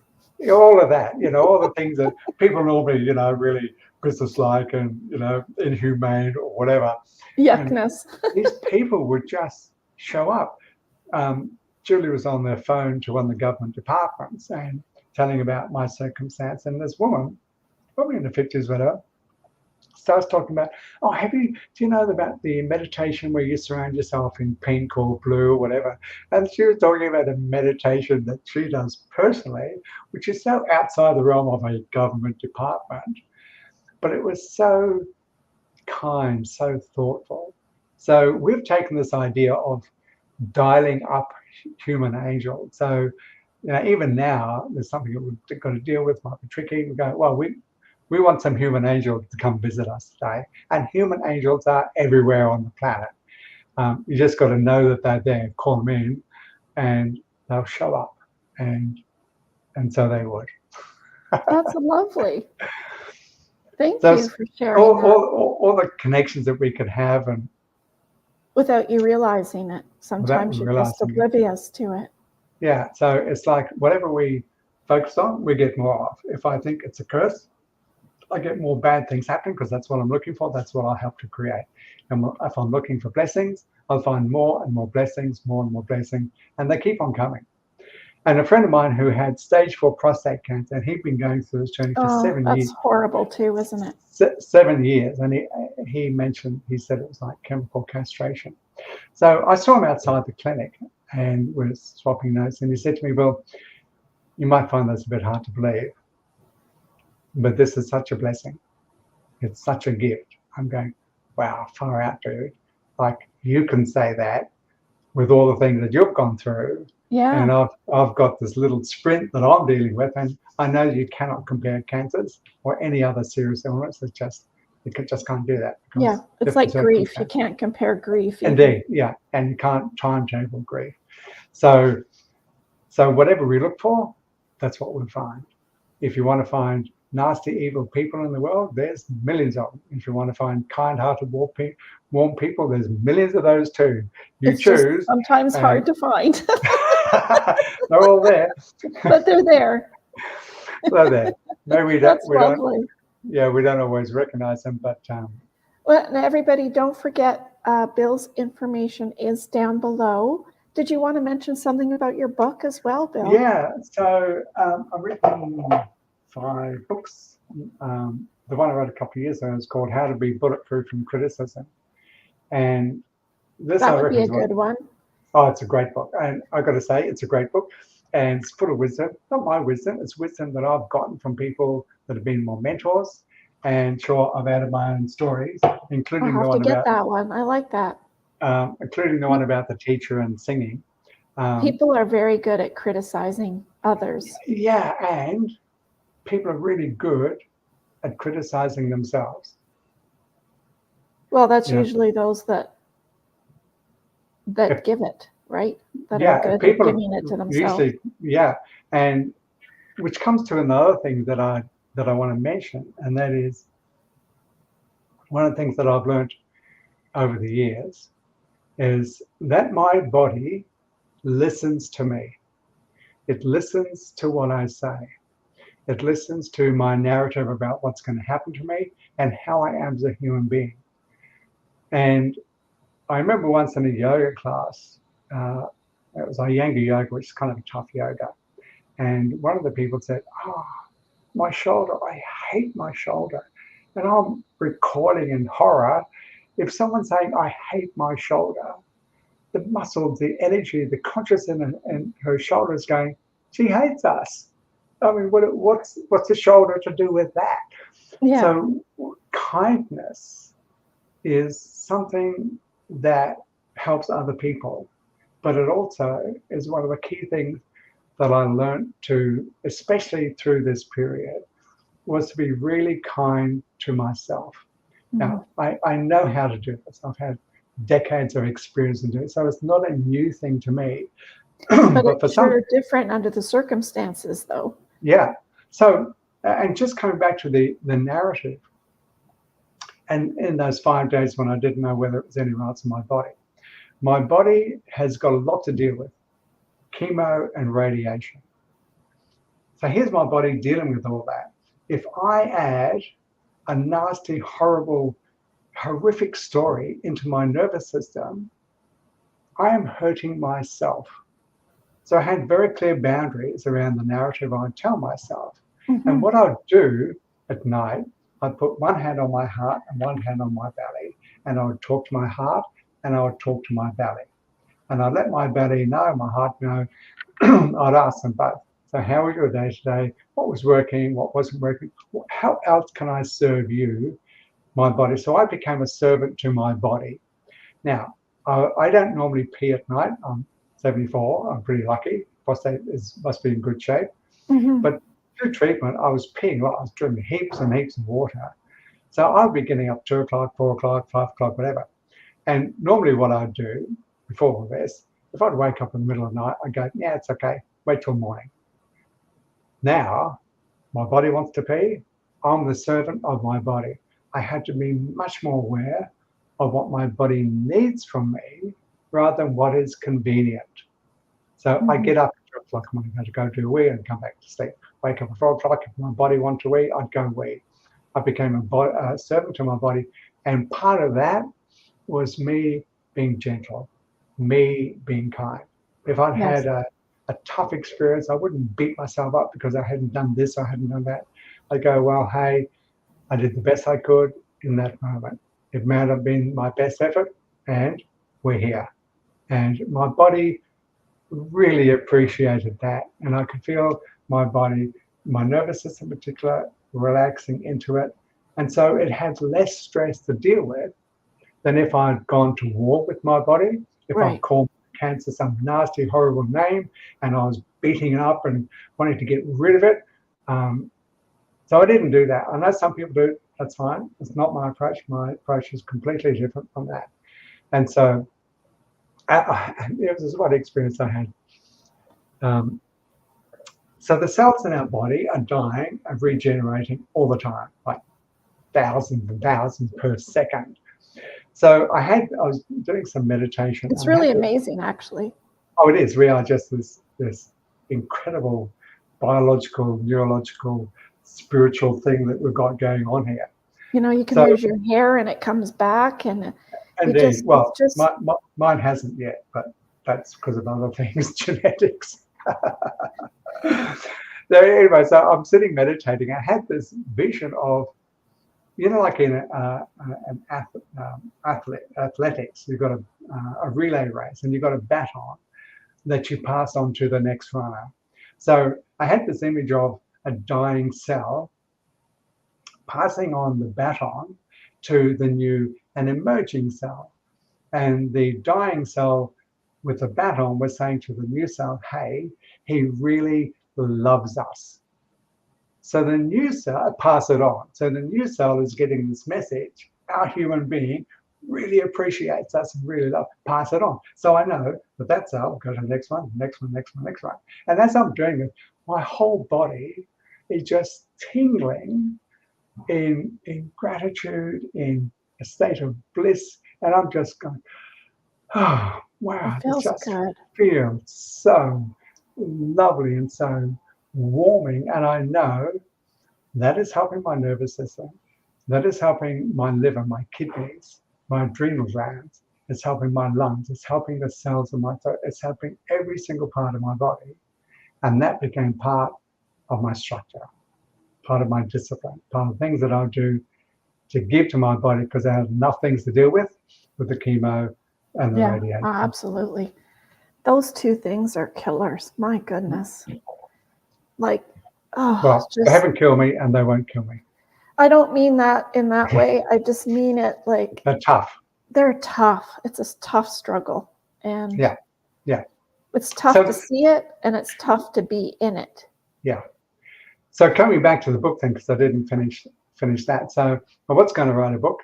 All of that, all the things that people normally, really businesslike and, inhumane or whatever. Yuckness. These people would just show up. Julie was on the phone to one of the government departments and telling about my circumstance. And this woman, probably in the 50s, whatever, starts talking about, do you know about the meditation where you surround yourself in pink or blue or whatever? And she was talking about a meditation that she does personally, which is so outside the realm of a government department. But it was so kind, so thoughtful. So we've taken this idea of dialing up human angel. So, even now, there's something that we've got to deal with, might be tricky. We go, well, we want some human angels to come visit us today. And human angels are everywhere on the planet. You just got to know that they're there, call them in, and they'll show up. And so they would. That's lovely. Thank So you for sharing all, that. all the connections that we could have, and Without you realizing it. Sometimes you're just realizing it. oblivious to it. Yeah, so it's like whatever we focus on, we get more of. If I think it's a curse, I get more bad things happening because that's what I'm looking for. That's what I help to create. And if I'm looking for blessings, I'll find more and more blessings, more and more blessings, and they keep on coming. And a friend of mine who had stage 4 prostate cancer, and he'd been going through this journey for Oh, 7 that's years. horrible too, isn't it? 7 years, and he said it was like chemical castration. So I saw him outside the clinic and was swapping notes, and he said to me, well, you might find this a bit hard to believe, but this is such a blessing. It's such a gift. I'm going, wow, far out, dude. Like, you can say that with all the things that you've gone through. Yeah. And I've got this little sprint that I'm dealing with, and I know you cannot compare cancers or any other serious illness. You just can't do that. Yeah, it's like grief. You can't compare grief. Indeed, yeah, and you can't timetable grief. So whatever we look for, that's what we'll find. If you want to find nasty, evil people in the world, there's millions of them. If you want to find kind-hearted, warm people, there's millions of those too. It's choose. Just sometimes hard to find. They're all there. But they're there. They're there. Maybe we don't. We don't always recognize them, but. Well, and everybody, don't forget, Bill's information is down below. Did you want to mention something about your book as well, Bill? Yeah. So I've written 5 books. The one I wrote a couple of years ago is called "How to Be Bulletproof from Criticism," and this that would be a good one. Oh, it's a great book, and I got to say, it's a great book, and it's full of wisdom. Not my wisdom; it's wisdom that I've gotten from people that have been more mentors. And sure, I've added my own stories, including the one about that one. I like that. Including the one about the teacher and singing. People are very good at criticizing others. Yeah, and people are really good at criticizing themselves. Well, that's usually those that give it, right? That are good at giving it to themselves. Usually, yeah, and which comes to another thing that I want to mention, and that is one of the things that I've learned over the years is that my body listens to me. It listens to what I say. It listens to my narrative about what's going to happen to me and how I am as a human being. And I remember once in a yoga class, it was Iyengar yoga, which is kind of a tough yoga. And one of the people said, oh, my shoulder, I hate my shoulder. And I'm recording in horror. If someone's saying, I hate my shoulder, the muscles, the energy, the consciousness in her shoulder is going, she hates us. I mean, what's the shoulder to do with that? Yeah. So kindness is something that helps other people, but it also is one of the key things that I learned to, especially through this period, was to be really kind to myself. Mm-hmm. Now, I know how to do this. I've had decades of experience in doing it, so it's not a new thing to me. But it's sure different under the circumstances, though. Yeah. So, and just coming back to the narrative, and in those 5 days when I didn't know whether it was anywhere else in my body has got a lot to deal with. Chemo and radiation. So here's my body dealing with all that. If I add a nasty, horrible, horrific story into my nervous system, I am hurting myself. So I had very clear boundaries around the narrative I would tell myself. Mm-hmm. And what I'd do at night, I'd put one hand on my heart and one hand on my belly, and I would talk to my heart and I would talk to my belly. And I'd let my belly know, my heart know. I'd ask them both. So how was your day today? What was working? What wasn't working? How else can I serve you, my body? So I became a servant to my body. Now, I don't normally pee at night. I'm 74. I'm pretty lucky. Prostate must be in good shape. Mhm. But through treatment, I was peeing a lot. I was drinking heaps and heaps of water. So I'd be getting up 2 o'clock, 4 o'clock, 5 o'clock, whatever. And normally what I'd do before all this, if I'd wake up in the middle of the night, I'd go, yeah, it's okay. Wait till morning. Now, my body wants to pee. I'm the servant of my body. I had to be much more aware of what my body needs from me rather than what is convenient. So I Mhm. get up at 2 o'clock in the morning, go do a wee and come back to sleep. Wake up at 4 o'clock. If my body wants to wee, I'd go wee. I became a servant to my body. And part of that was me being gentle, me being kind. If I'd Yes. had a tough experience, I wouldn't beat myself up because I hadn't done this, I hadn't done that. I go, well, hey, I did the best I could in that moment. It may not have been my best effort, and we're here. And my body really appreciated that. And I could feel my body, my nervous system in particular, relaxing into it. And so it had less stress to deal with than if I'd gone to war with my body, if I'd Right. called cancer some nasty, horrible name and I was beating it up and wanting to get rid of it. So I didn't do that. I know some people do, that's fine. It's not my approach. My approach is completely different from that. And so it was what experience I had. Um, so the cells in our body are dying and regenerating all the time, like thousands and thousands per second. So I was doing some meditation. It's And I really had to, amazing, actually. oh, it is. We are just this incredible biological, neurological, spiritual thing that we've got going on here. You know, you can So lose your hair and it comes back, and indeed, it's well, just, mine hasn't yet, but that's because of other things, genetics. So anyway, so I'm sitting meditating. I had this vision of, like in an athletics, you've got a relay race and you've got a baton that you pass on to the next runner. So I had this image of a dying cell passing on the baton to an emerging cell. And the dying cell with the baton was saying to the new cell, hey, he really loves us. So the new cell, pass it on. So the new cell is getting this message, our human being really appreciates us and really love, pass it on. So I know that cell, go to the next one, next one, next one, next one. And as I'm doing it, my whole body is just tingling in gratitude, in a state of bliss. And I'm just going, oh, wow, it this feels just good. feels so lovely and so warming. And I know that is helping my nervous system. That is helping my liver, my kidneys, my adrenal glands. It's helping my lungs. It's helping the cells of my throat. It's helping every single part of my body. And that became part of my structure, part of my discipline, part of the things that I'll do to give to my body because I have enough things to deal with the chemo and the Yeah, radiation. absolutely. Those two things are killers. My goodness. Like, Well, they just, haven't killed me and they won't kill me. I don't mean that in that way. I just mean it like They're tough. they're tough. It's a tough struggle. And Yeah. Yeah. it's tough So, to see it and it's tough to be in it. yeah. So coming back to the book thing, because I didn't finish that. So I was going to write a book,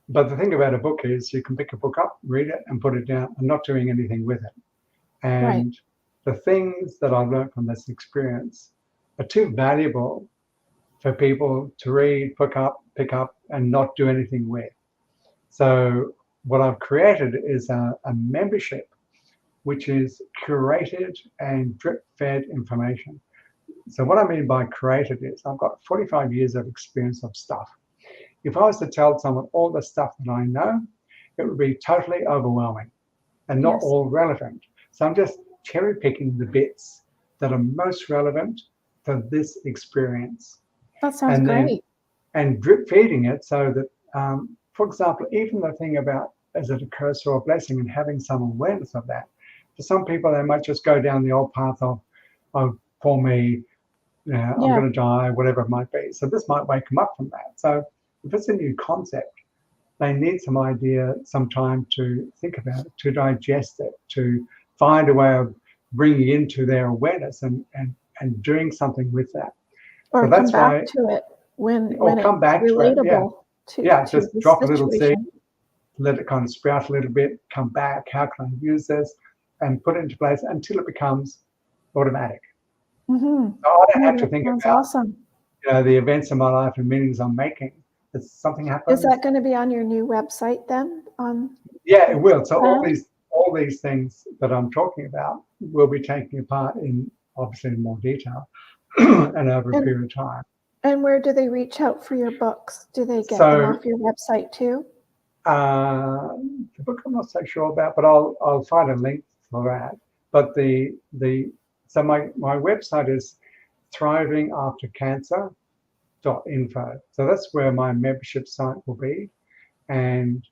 but the thing about a book is you can pick a book up, read it, and put it down, and not doing anything with it. Right. And the things that I learned from this experience are too valuable for people to read, pick up, and not do anything with. So what I've created is a membership, which is curated and drip-fed information. So what I mean by created is I've got 45 years of experience of stuff. If I was to tell someone all the stuff that I know, it would be totally overwhelming and not Yes. all relevant. So I'm just cherry picking the bits that are most relevant to this experience. That sounds And then great. and drip feeding it so that, for example, even the thing about is it a curse or a blessing and having some awareness of that. For some people, they might just go down the old path of for me, I'm Yeah. going to die, whatever it might be. So this might wake them up from that. So if it's a new concept, they need some time to think about it, to digest it, to find a way of bringing into their awareness and doing something with that. Or So come that's back why, to it when or come it's back to it. Yeah, relatable yeah. to Just the drop a little seed, situation. let it kind of sprout a little bit, come back. How can I use this, and put it into place until it becomes automatic. Mm-hmm. So I don't Oh, have to that think sounds about awesome. the events in my life and meanings I'm making. It's something Is happens. that going to be on your new website then? Yeah, it will. So Plan? all these things that I'm talking about will be taking part in obviously in more detail and over a And period of time. and where do they reach out for your books? Do they get them So off your website too? the book I'm not so sure about, but I'll find a link for that. But so my website is thrivingaftercancer.info. So that's where my membership site will be, and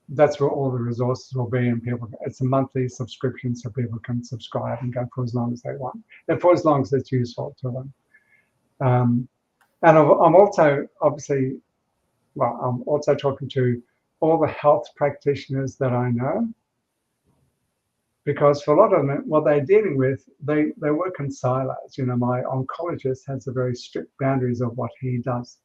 that's where all the resources will be. And it's a monthly subscription, so people can subscribe and go for as long as they want, and for as long as it's useful to them. And I'm also obviously, well, I'm also talking to all the health practitioners that I know, because for a lot of them, what they're dealing with, they work in silos. My oncologist has a very strict boundaries of what he does.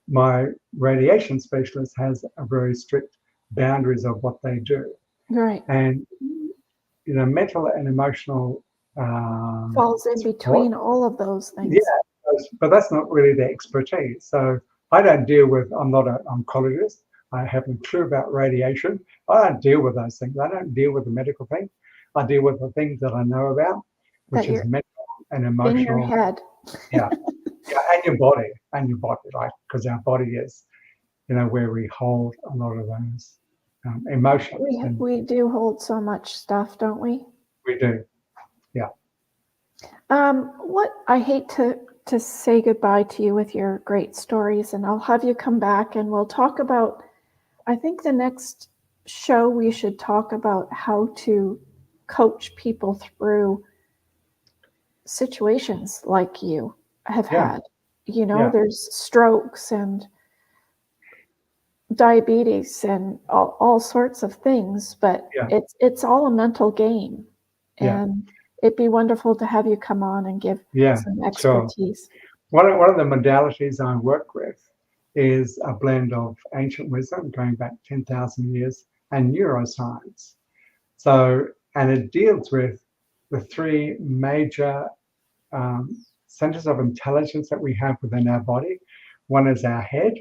My radiation specialist has a very strict boundaries of what they do. Right. And mental and emotional Falls in support. between all of those Yeah, things. but that's not really their expertise. So I don't deal with. I'm not an oncologist. I haven't a clue about radiation. I don't deal with those things. I don't deal with the medical thing. I deal with the things that I know about, That which is you're mental and in your emotional. head. Yeah, yeah, and your body, right? Because our body is, where we hold a lot of those emotions, and We do hold so much stuff, don't we? we do. Yeah. What I hate to say goodbye to you with your great stories, and I'll have you come back and we'll talk about. I think the next show we should talk about how to coach people through situations like you have Yeah. had. Yeah. There's strokes and diabetes and all sorts of things, but Yeah. it's all a mental game. Yeah. And it'd be wonderful to have you come on and give Yeah. some Sure. expertise. One of the modalities I work with is a blend of ancient wisdom going back 10,000 years and neuroscience. So, and it deals with the three major centers of intelligence that we have within our body. One is our head,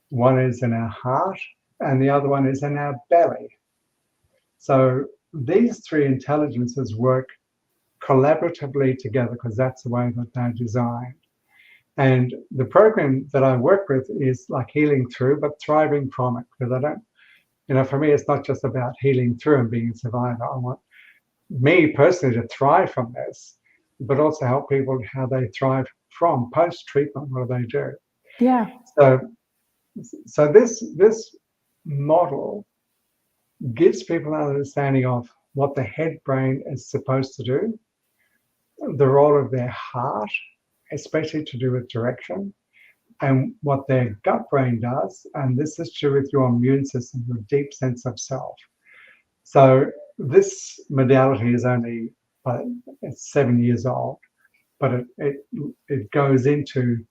one is in our heart, and the other one is in our belly. So these three intelligences work collaboratively together because that's the way that they're designed. And the program that I work with is like healing through, but thriving from it. Because I don't, for me, it's not just about healing through and being a survivor. I want me personally to thrive from this, but also help people how they thrive from post-treatment, what do they do? Yeah. So this model gives people an understanding of what the head brain is supposed to do, the role of their heart, especially to do with direction, and what their gut brain does, and this is to do with your immune system, your deep sense of self. So this modality is only it's 7 years old, but it goes into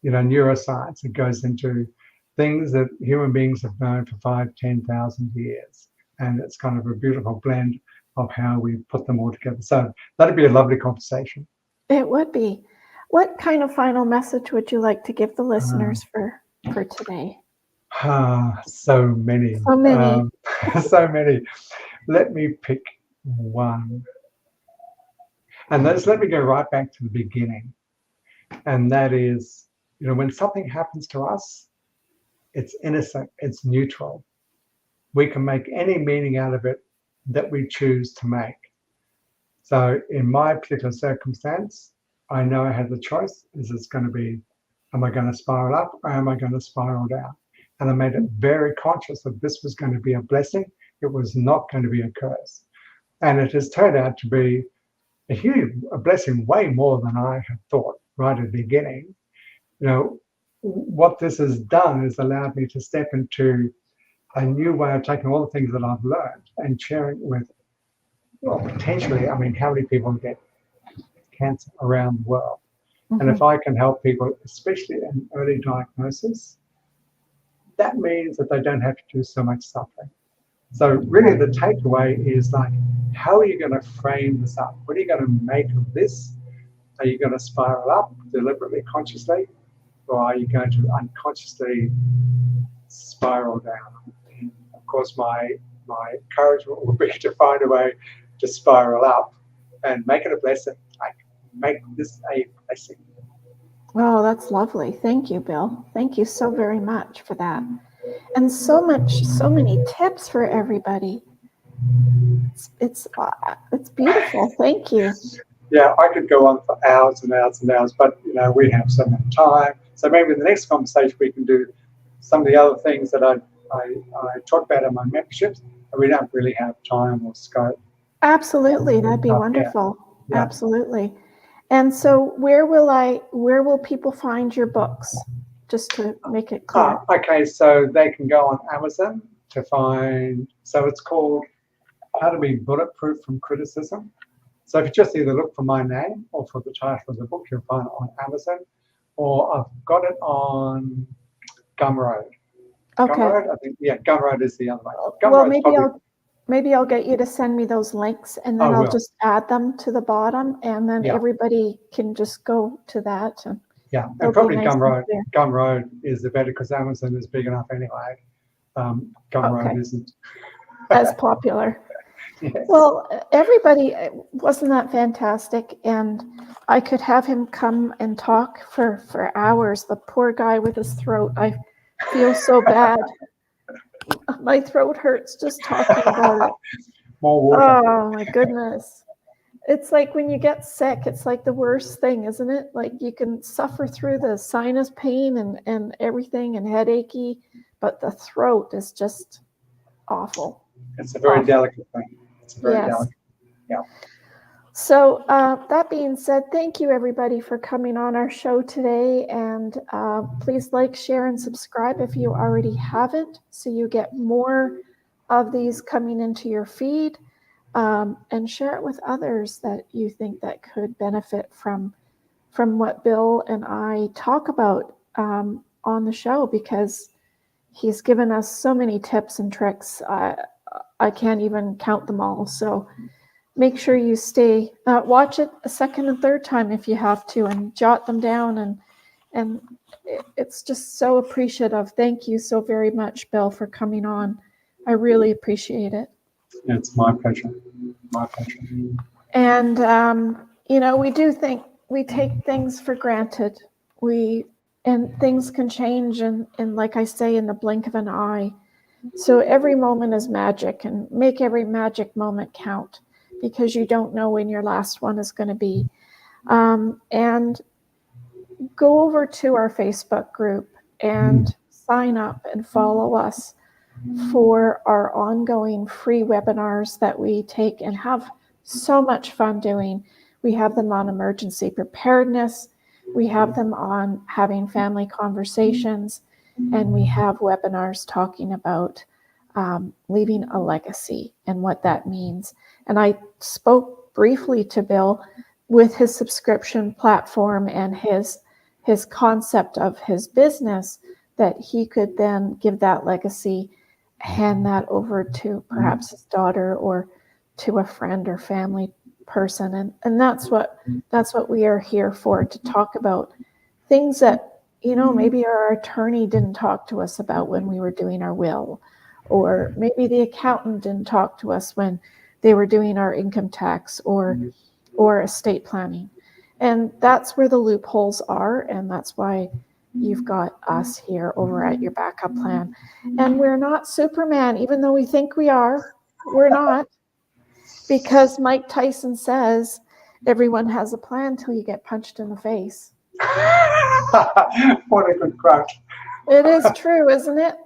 neuroscience. It goes into things that human beings have known for 5,000-10,000 years, and it's kind of a beautiful blend of how we put them all together. So that'd be a lovely conversation. It would be. What kind of final message would you like to give the Uh, listeners for today? so many, So many. so many. Let me pick one. And let me go right back to the beginning. And that is, when something happens to us, it's innocent, it's neutral. We can make any meaning out of it that we choose to make. So in my particular circumstance, I know I had the choice. Is this going to be, am I going to spiral up or am I going to spiral down? And I made it very conscious that this was going to be a blessing. It was not going to be a curse. And it has turned out to be a blessing, way more than I had thought right at the beginning. what this has done is allowed me to step into a new way of taking all the things that I've learned and sharing with, well, potentially, I mean, how many people get cancer around the world? And if I can help people, especially in early diagnosis, that means that they don't have to do so much suffering. So really the takeaway is like, how are you going to frame this up? What are you going to make of this? Are you going to spiral up deliberately, consciously? Or are you going to unconsciously spiral down? Of course, my encouragement would be to find a way to spiral up and make it a blessing. Like, make this a blessing. Oh, that's lovely. Thank you, Bill. Thank you so very much for that. And so many tips for everybody. It's beautiful. Thank you. Yeah, I could go on for hours and hours and hours, but we have so much time. So maybe in the next conversation we can do some of the other things that I talk about in my memberships, and we don't really have time or scope. Absolutely, that'd be wonderful. Yeah. Absolutely. And so where will people find your books? Just to make it clear. Okay, so they can go on Amazon to find, so it's called How to Be Bulletproof from Criticism. So if you just either look for my name or for the title of the book, you'll find it on Amazon, or I've got it on Gumroad. Okay. Gumroad, I think, yeah, Gumroad is the other one. Well, maybe I'll get you to send me those links, and then I'll just add them to the bottom, and then everybody can just go to that. And and probably nice Gumroad is the better, because Amazon is big enough anyway. Gumroad isn't as popular. Yes. Well, everybody, wasn't that fantastic? And I could have him come and talk for hours. The poor guy with his throat. I feel so bad. My throat hurts just talking about it. More water. Oh my goodness. It's like when you get sick, it's like the worst thing, isn't it? Like you can suffer through the sinus pain and everything and headachy, but the throat is just awful. It's a very delicate thing. It's very delicate. Yeah. So that being said, thank you everybody for coming on our show today, and please like, share, and subscribe if you already haven't, so you get more of these coming into your feed, and share it with others that you think that could benefit from what Bill and I talk about on the show, because he's given us so many tips and tricks. I can't even count them all. So make sure you watch it a second and third time if you have to, and jot them down. And it's just so appreciative. Thank you so very much, Bill, for coming on. I really appreciate it. It's my pleasure. My pleasure. And, we take things for granted. And things can change in, like I say, in the blink of an eye. So every moment is magic, and make every magic moment count, because you don't know when your last one is going to be. And go over to our Facebook group and sign up and follow us for our ongoing free webinars that we take and have so much fun doing. We have them on emergency preparedness. We have them on having family conversations, and we have webinars talking about leaving a legacy and what that means. And I spoke briefly to Bill with his subscription platform and his concept of his business, that he could then give that legacy, hand that over to perhaps his daughter or to a friend or family person. And that's what we are here for, to talk about things that, maybe our attorney didn't talk to us about when we were doing our will, or maybe the accountant didn't talk to us when they were doing our income tax or estate planning. And that's where the loopholes are, and that's why you've got us here over at Your Backup Plan. And we're not Superman, even though we think we are. We're not, because Mike Tyson says everyone has a plan till you get punched in the face. What a good quote. It is true, isn't it?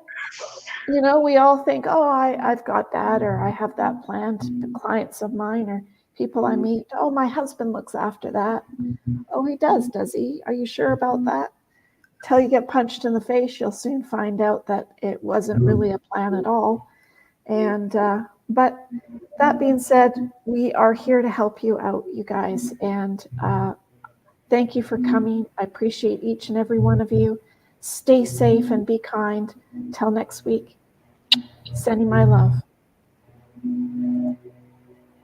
We all think, oh, I've got that, or I have that planned. Clients of mine or people I meet, oh, my husband looks after that. Oh, he does he? Are you sure about that? till you get punched in the face, you'll soon find out that it wasn't really a plan at all. And but that being said, we are here to help you out, you guys. And thank you for coming. I appreciate each and every one of you. Stay safe and be kind. Till next week. Sending my love.